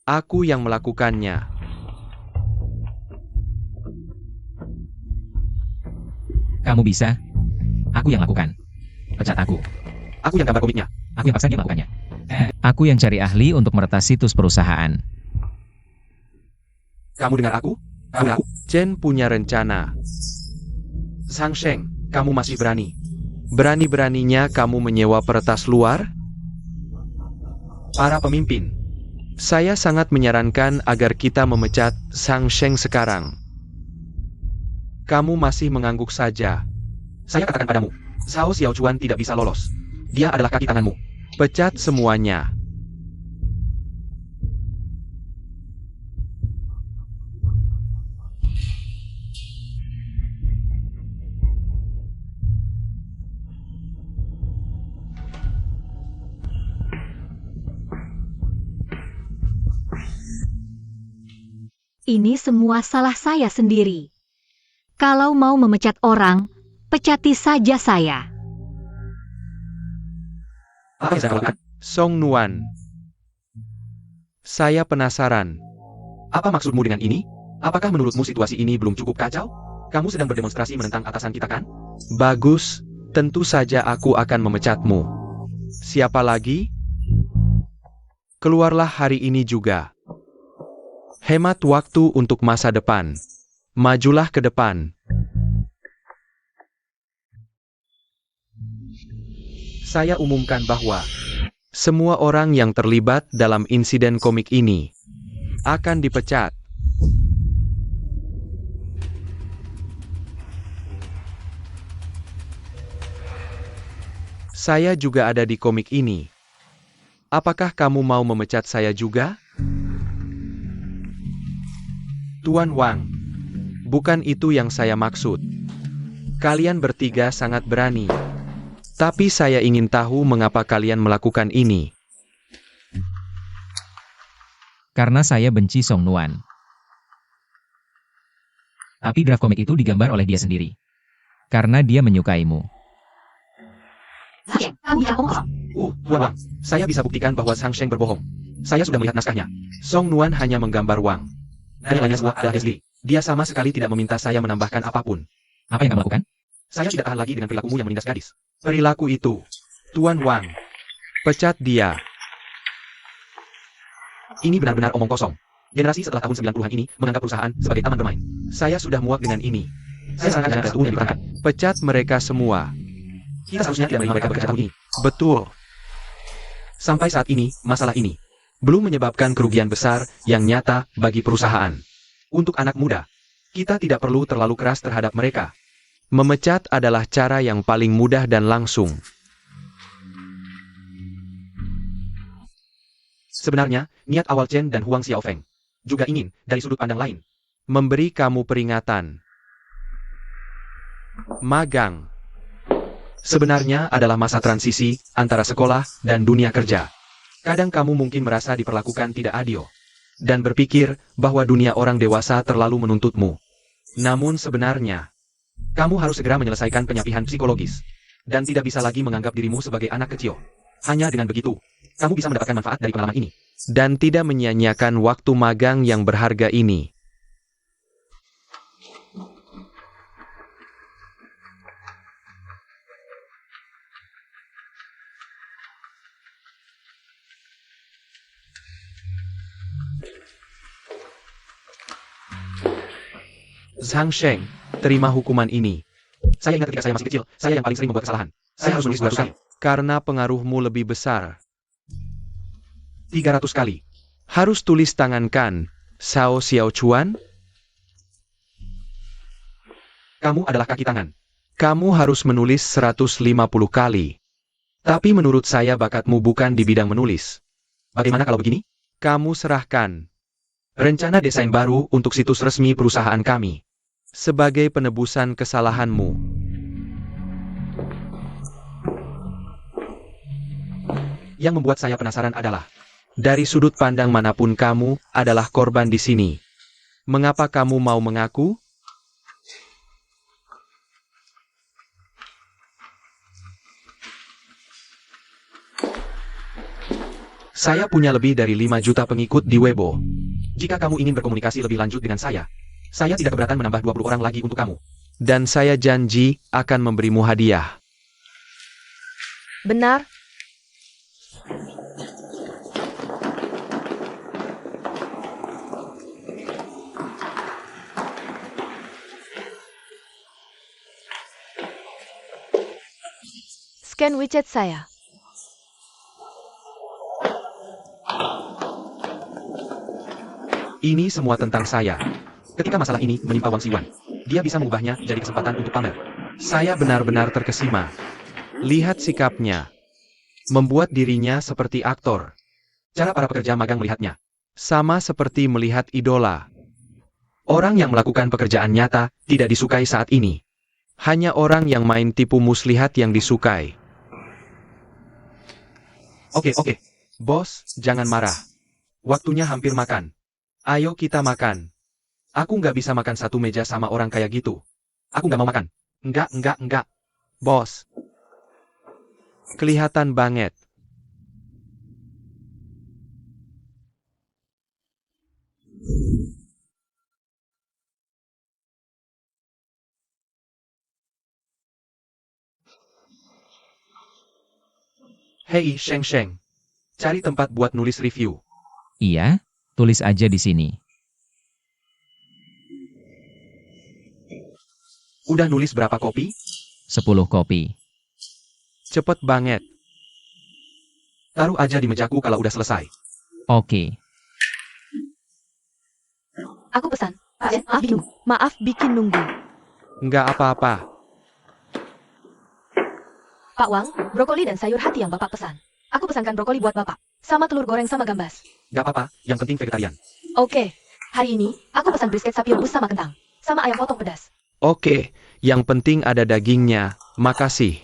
Aku yang melakukannya. Kamu bisa. Aku yang lakukan. Pecat aku. Aku yang gambar komiknya. Aku yang paksa dia melakukannya. Aku yang cari ahli untuk meretas situs perusahaan. Kamu dengar aku? Kamu aku? Chen punya rencana. Sang Sheng, kamu masih berani. Berani-beraninya kamu menyewa peretas luar? Para pemimpin, saya sangat menyarankan agar kita memecat Sang Sheng sekarang. Kamu masih mengangguk saja. Saya katakan padamu, Cao Xiaochuan tidak bisa lolos. Dia adalah kaki tanganmu. Pecat semuanya. Ini semua salah saya sendiri. Kalau mau memecat orang, pecati saja saya. Apa yang saya lakukan? Song Nuan. Saya penasaran. Apa maksudmu dengan ini? Apakah menurutmu situasi ini belum cukup kacau? Kamu sedang berdemonstrasi menentang atasan kita kan? Bagus, tentu saja aku akan memecatmu. Siapa lagi? Keluarlah hari ini juga. Hemat waktu untuk masa depan. Majulah ke depan. Saya umumkan bahwa semua orang yang terlibat dalam insiden komik ini akan dipecat. Saya juga ada di komik ini. Apakah kamu mau memecat saya juga? Tuan Wang, bukan itu yang saya maksud. Kalian bertiga sangat berani. Tapi saya ingin tahu mengapa kalian melakukan ini. Karena saya benci Song Nuan. Tapi draft komik itu digambar oleh dia sendiri. Karena dia menyukaimu. Sang Sheng, kamu bicara omong kosong. Tuan Wang, saya bisa buktikan bahwa Sang Sheng berbohong. Saya sudah melihat naskahnya. Song Nuan hanya menggambar Wang. Dan yang lainnya semua adalah sendiri. Dia sama sekali tidak meminta saya menambahkan apapun. Apa yang kamu lakukan? Saya tidak tahan lagi dengan perilakumu yang menindas gadis. Perilaku itu. Tuan Wang. Pecat dia. Ini benar-benar omong kosong. Generasi setelah tahun 90-an ini menganggap perusahaan sebagai taman bermain. Saya sudah muak dengan ini. Saya sarankan jangan ada yang diperangkat. Pecat mereka semua. Kita seharusnya tidak menerima mereka bekerja tahun ini. Betul. Sampai saat ini, masalah ini belum menyebabkan kerugian besar yang nyata bagi perusahaan. Untuk anak muda, kita tidak perlu terlalu keras terhadap mereka. Memecat adalah cara yang paling mudah dan langsung. Sebenarnya, niat awal Chen dan Huang Xiaofeng juga ingin, dari sudut pandang lain, memberi kamu peringatan. Magang sebenarnya adalah masa transisi antara sekolah dan dunia kerja. Kadang kamu mungkin merasa diperlakukan tidak adil, dan berpikir bahwa dunia orang dewasa terlalu menuntutmu. Namun sebenarnya, kamu harus segera menyelesaikan penyapihan psikologis, dan tidak bisa lagi menganggap dirimu sebagai anak kecil. Hanya dengan begitu, kamu bisa mendapatkan manfaat dari pengalaman ini, dan tidak menyia-nyiakan waktu magang yang berharga ini. Sang Sheng, terima hukuman ini. Saya ingat ketika saya masih kecil, saya yang paling sering membuat kesalahan. Saya harus menulis 200 kali. Karena pengaruhmu lebih besar. 300 kali. Harus tulis tangan kan, Sao Xiao Chuan? Kamu adalah kaki tangan. Kamu harus menulis 150 kali. Tapi menurut saya bakatmu bukan di bidang menulis. Bagaimana kalau begini? Kamu serahkan rencana desain baru untuk situs resmi perusahaan kami. Sebagai penebusan kesalahanmu. Yang membuat saya penasaran adalah, dari sudut pandang manapun kamu adalah korban di sini. Mengapa kamu mau mengaku? Saya punya lebih dari 5 juta pengikut di Weibo. Jika kamu ingin berkomunikasi lebih lanjut dengan saya tidak keberatan menambah 20 orang lagi untuk kamu. Dan saya janji akan memberimu hadiah. Benar? Scan WeChat saya. Ini semua tentang saya. Ketika masalah ini menimpa Wang Siwan, dia bisa mengubahnya jadi kesempatan untuk pamer. Saya benar-benar terkesima. Lihat sikapnya. Membuat dirinya seperti aktor. Cara para pekerja magang melihatnya. Sama seperti melihat idola. Orang yang melakukan pekerjaan nyata tidak disukai saat ini. Hanya orang yang main tipu muslihat yang disukai. Oke. Bos, jangan marah. Waktunya hampir makan. Ayo kita makan. Aku nggak bisa makan satu meja sama orang kayak gitu. Aku nggak mau makan. Enggak. Bos. Kelihatan banget. Hei, Sheng. Cari tempat buat nulis review. Iya, tulis aja di sini. Udah nulis berapa kopi? 10 kopi. Cepet banget. Taruh aja di mejaku kalau udah selesai. Oke. Aku pesan. Maaf bikin nunggu. Nggak apa-apa. Pak Wang, brokoli dan sayur hati yang Bapak pesan. Aku pesankan brokoli buat Bapak. Sama telur goreng sama gambas. Nggak apa-apa, yang penting vegetarian. Oke. Hari ini, aku pesan brisket sapi rebus sama kentang. Sama ayam potong pedas. Oke, yang penting ada dagingnya. Makasih.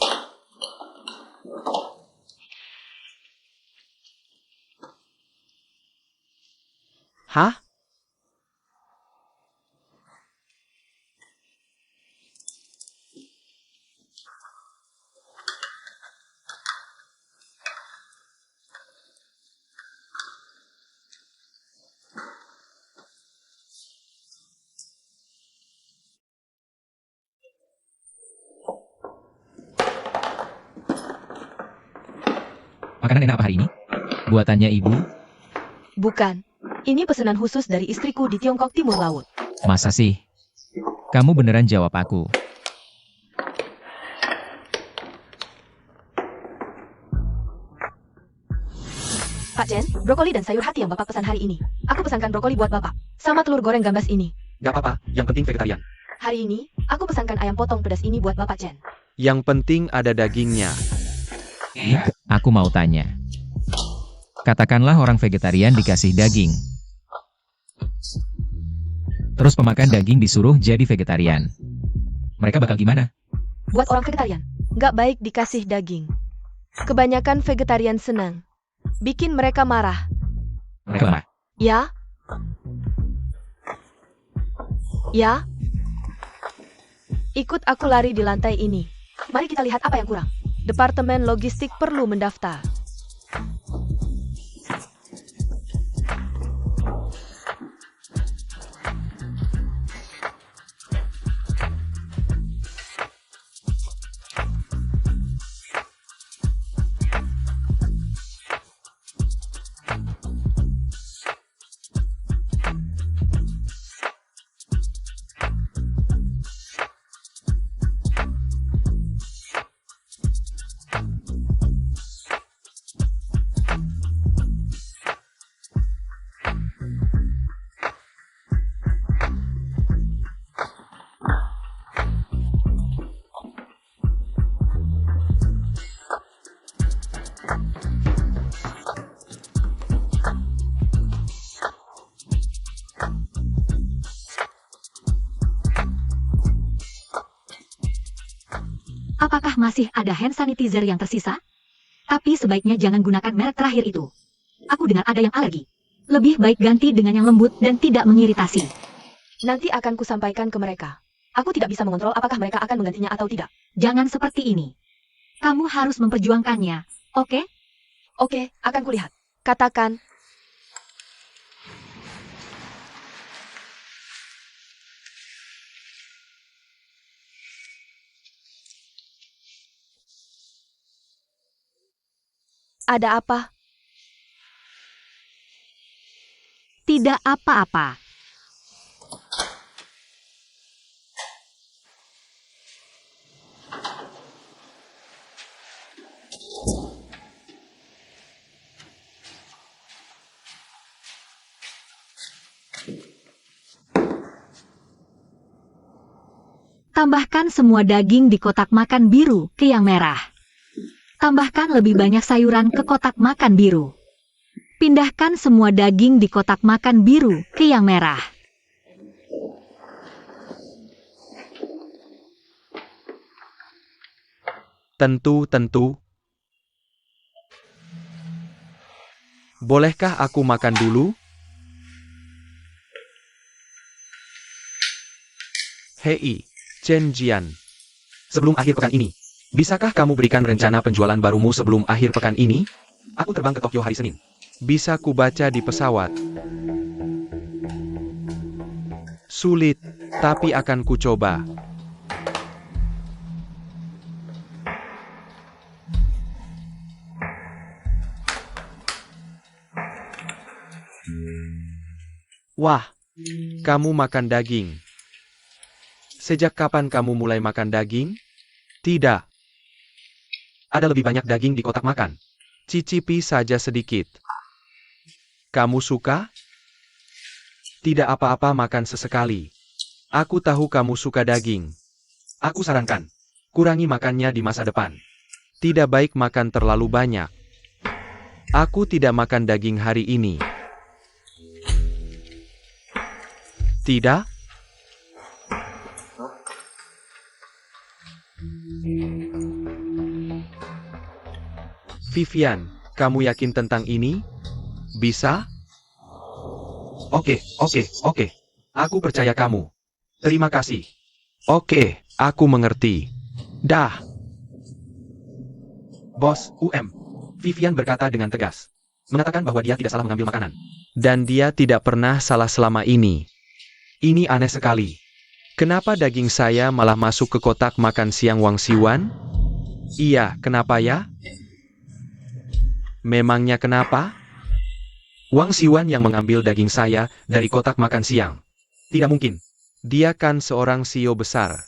Hah? Makanan enak apa hari ini? Buatannya ibu? Bukan. Ini pesanan khusus dari istriku di Tiongkok Timur Laut. Masa sih? Kamu beneran jawab aku. Pak Chen, brokoli dan sayur hati yang Bapak pesan hari ini. Aku pesankan brokoli buat Bapak. Sama telur goreng gambas ini. Nggak apa-apa, yang penting vegetarian. Hari ini, aku pesankan ayam potong pedas ini buat Bapak Chen. Yang penting ada dagingnya. Aku mau tanya. Katakanlah orang vegetarian dikasih daging. Terus pemakan daging disuruh jadi vegetarian. Mereka bakal gimana? Buat orang vegetarian, nggak baik dikasih daging. Kebanyakan vegetarian senang. Bikin mereka marah. Mereka marah. Ya? Ya? Ikut aku lari di lantai ini. Mari kita lihat apa yang kurang. Departemen logistik perlu mendaftar. Apakah masih ada hand sanitizer yang tersisa? Tapi sebaiknya jangan gunakan merek terakhir itu. Aku dengar ada yang alergi. Lebih baik ganti dengan yang lembut dan tidak mengiritasi. Nanti akan kusampaikan ke mereka. Aku tidak bisa mengontrol apakah mereka akan menggantinya atau tidak. Jangan seperti ini. Kamu harus memperjuangkannya, oke? Oke, akan kulihat. Katakan, ada apa? Tidak apa-apa. Tambahkan semua daging di kotak makan biru ke yang merah. Tambahkan lebih banyak sayuran ke kotak makan biru. Pindahkan semua daging di kotak makan biru ke yang merah. Tentu. Bolehkah aku makan dulu? Hei, Chen Jian. Sebelum akhir pekan ini, bisakah kamu berikan rencana penjualan barumu sebelum akhir pekan ini? Aku terbang ke Tokyo hari Senin. Bisa ku baca di pesawat. Sulit, tapi akan ku coba. Wah, kamu makan daging. Sejak kapan kamu mulai makan daging? Tidak. Ada lebih banyak daging di kotak makan. Cicipi saja sedikit. Kamu suka? Tidak apa-apa makan sesekali. Aku tahu kamu suka daging. Aku sarankan, kurangi makannya di masa depan. Tidak baik makan terlalu banyak. Aku tidak makan daging hari ini. Tidak? Vivian, kamu yakin tentang ini? Bisa? Oke. Aku percaya kamu. Terima kasih. Oke, aku mengerti. Dah. Bos, Vivian berkata dengan tegas. Mengatakan bahwa dia tidak salah mengambil makanan. Dan dia tidak pernah salah selama ini. Ini aneh sekali. Kenapa daging saya malah masuk ke kotak makan siang Wang Siwan? Iya, kenapa ya? Memangnya kenapa? Wang Siwan yang mengambil daging saya dari kotak makan siang. Tidak mungkin. Dia kan seorang CEO besar.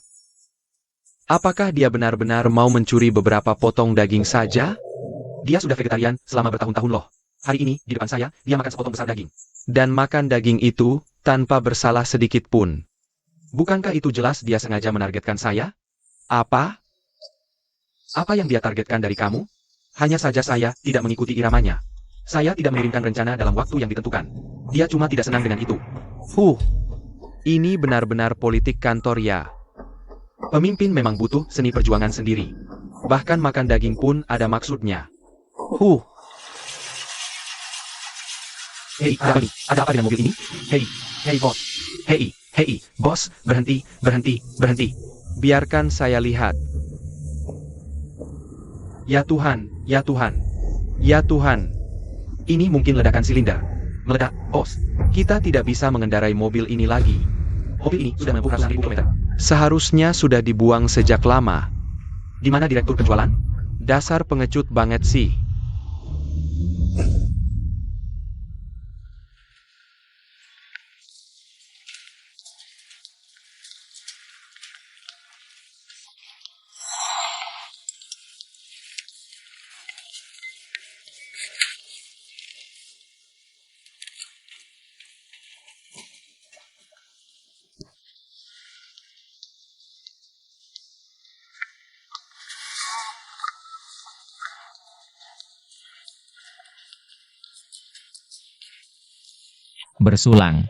Apakah dia benar-benar mau mencuri beberapa potong daging saja? Dia sudah vegetarian selama bertahun-tahun loh. Hari ini, di depan saya, dia makan sepotong besar daging. Dan makan daging itu, tanpa bersalah sedikit pun. Bukankah itu jelas dia sengaja menargetkan saya? Apa? Apa yang dia targetkan dari kamu? Hanya saja saya tidak mengikuti iramanya. Saya tidak mengirimkan rencana dalam waktu yang ditentukan. Dia cuma tidak senang dengan itu. Ini benar-benar politik kantor ya. Pemimpin memang butuh seni perjuangan sendiri. Bahkan makan daging pun ada maksudnya. Hei, ada apa nih? Ada apa dengan mobil ini? Hei bos. Hei, bos, berhenti. Biarkan saya lihat. Ya Tuhan. Ini mungkin ledakan silinder. Meledak, bos. Kita tidak bisa mengendarai mobil ini lagi. Mobil ini sudah menempuh ratusan ribu kilometer. Seharusnya sudah dibuang sejak lama. Di mana direktur penjualan? Dasar pengecut banget sih. Bersulang.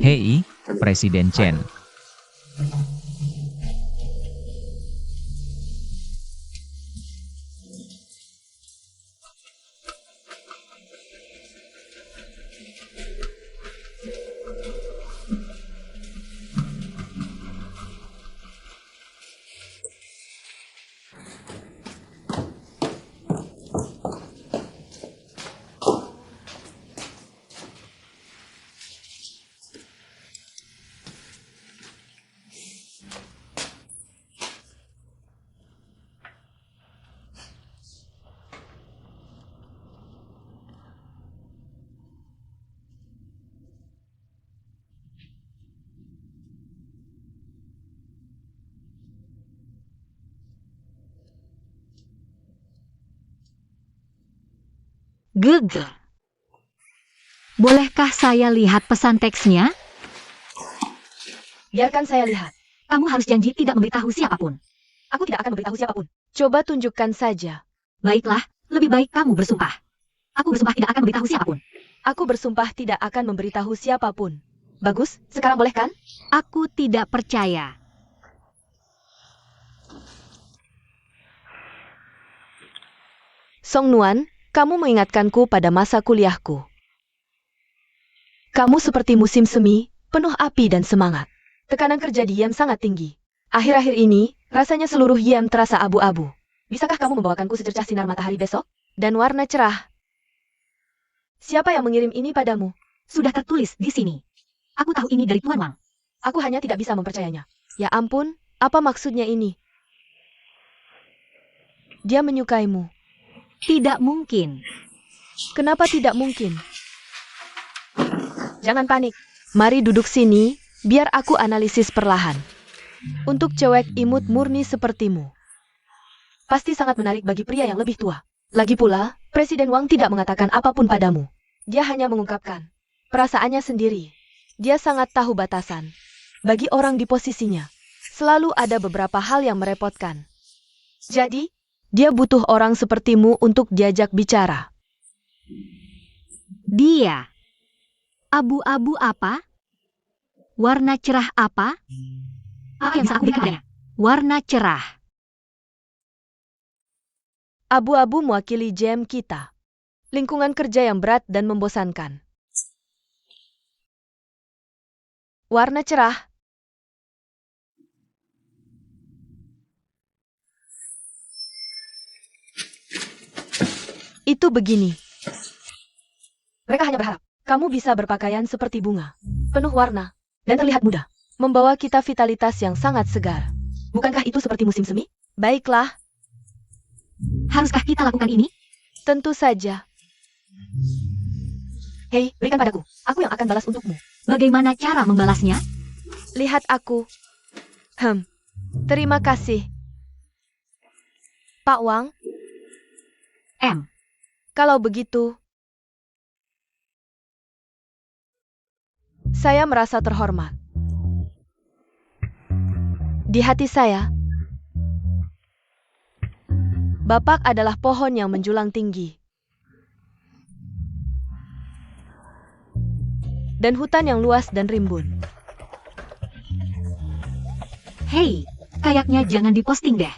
Hei, Presiden Chen. Geger. Bolehkah saya lihat pesan teksnya? Biarkan saya lihat. Kamu harus janji tidak memberitahu siapapun. Aku tidak akan memberitahu siapapun. Coba tunjukkan saja. Baiklah, lebih baik kamu bersumpah. Aku bersumpah tidak akan memberitahu siapapun. Aku bersumpah tidak akan memberitahu siapapun. Bagus, sekarang boleh kan? Aku tidak percaya. Song Nuan, kamu mengingatkanku pada masa kuliahku. Kamu seperti musim semi, penuh api dan semangat. Tekanan kerja di Yam sangat tinggi. Akhir-akhir ini, rasanya seluruh Yam terasa abu-abu. Bisakah kamu membawakanku secercah sinar matahari besok? Dan warna cerah. Siapa yang mengirim ini padamu? Sudah tertulis di sini. Aku tahu ini dari Tuan Wang. Aku hanya tidak bisa mempercayainya. Ya ampun, apa maksudnya ini? Dia menyukaimu. Tidak mungkin. Kenapa tidak mungkin? Jangan panik. Mari duduk sini, biar aku analisis perlahan. Untuk cewek imut murni sepertimu, pasti sangat menarik bagi pria yang lebih tua. Lagi pula, Presiden Wang tidak mengatakan apapun padamu. Dia hanya mengungkapkan perasaannya sendiri. Dia sangat tahu batasan. Bagi orang di posisinya, selalu ada beberapa hal yang merepotkan. Jadi, dia butuh orang sepertimu untuk diajak bicara. Dia. Abu-abu apa? Warna cerah apa? Apa yang bisa aku berikan padanya? Warna cerah. Abu-abu mewakili jam kita. Lingkungan kerja yang berat dan membosankan. Warna cerah. Itu begini. Mereka hanya berharap kamu bisa berpakaian seperti bunga, penuh warna, dan terlihat muda, membawa kita vitalitas yang sangat segar. Bukankah itu seperti musim semi? Baiklah, Haruskah kita lakukan ini? tentu saja. Hei, berikan padaku. Aku yang akan balas untukmu. Bagaimana cara membalasnya? Lihat aku. Terima kasih. Pak Wang, M. kalau begitu, saya merasa terhormat. Di hati saya, Bapak adalah pohon yang menjulang tinggi. Dan hutan yang luas dan rimbun. Hei, kayaknya jangan diposting deh.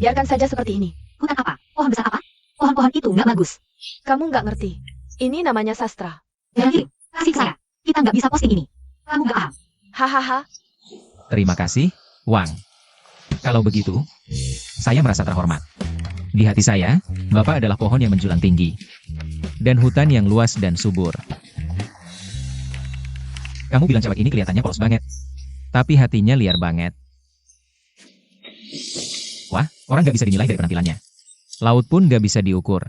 Biarkan saja seperti ini. Hutan apa? Pohon besar apa? Pohon-pohon itu nggak bagus. Kamu nggak ngerti. Ini namanya sastra. Jangan kirim. Kasih saya. Kita nggak bisa posting ini. Kamu nggak paham. Hahaha. Terima kasih, Wang. Kalau begitu, saya merasa terhormat. Di hati saya, Bapak adalah pohon yang menjulang tinggi. Dan hutan yang luas dan subur. Kamu bilang cewek ini kelihatannya polos banget. Tapi hatinya liar banget. Wah, orang gak bisa dinilai dari penampilannya. Laut pun gak bisa diukur.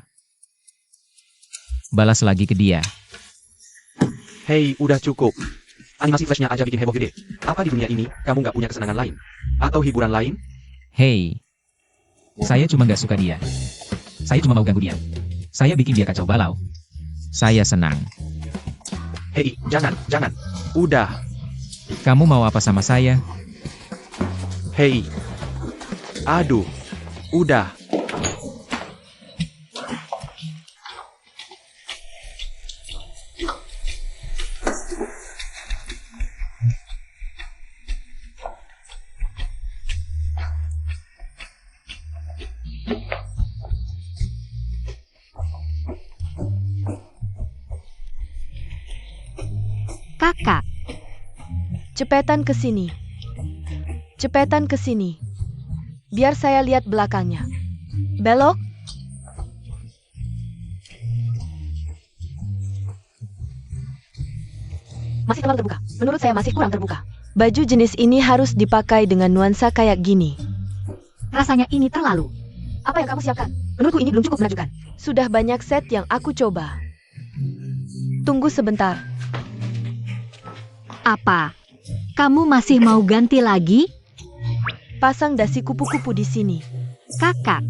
Balas lagi ke dia. Hei, udah cukup. Animasi flashnya aja bikin heboh gede. Apa di dunia ini, kamu nggak punya kesenangan lain? Atau hiburan lain? Hei, saya cuma gak suka dia. Saya cuma mau ganggu dia. Saya bikin dia kacau balau. Saya senang. Hei, jangan. Udah. Kamu mau apa sama saya? Hei. Aduh. Udah. Cepetan ke sini. Cepetan ke sini. Biar saya lihat belakangnya. Belok. Masih terlalu terbuka. Menurut saya masih kurang terbuka. Baju jenis ini harus dipakai dengan nuansa kayak gini. Rasanya ini terlalu. Apa yang kamu siapkan? Menurutku ini belum cukup menakjubkan. Sudah banyak set yang aku coba. Tunggu sebentar. Apa? Kamu masih mau ganti lagi? Pasang dasi kupu-kupu di sini. Kakak,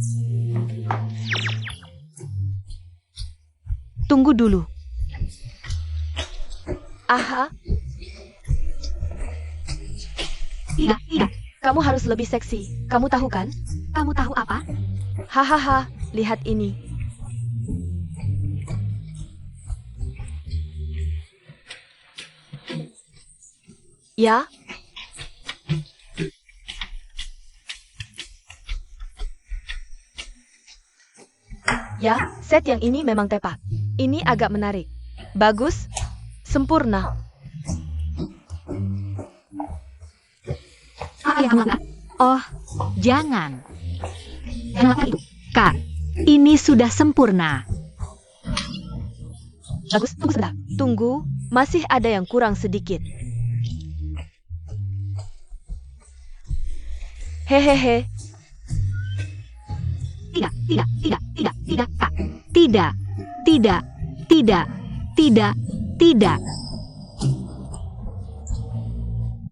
Tunggu dulu. Aha, tidak. kamu harus lebih seksi. Kamu tahu kan? Kamu tahu apa? Hahaha, lihat ini. Ya, ya, set yang ini memang tepat. Ini agak menarik. Bagus, sempurna. Apa yang kamu lakukan? Oh, jangan. Jangan lakukan itu. Kak, ini sudah sempurna. Bagus, tunggu sebentar. Tunggu, masih ada yang kurang sedikit. Hehehe, Tidak, Kak. Tidak.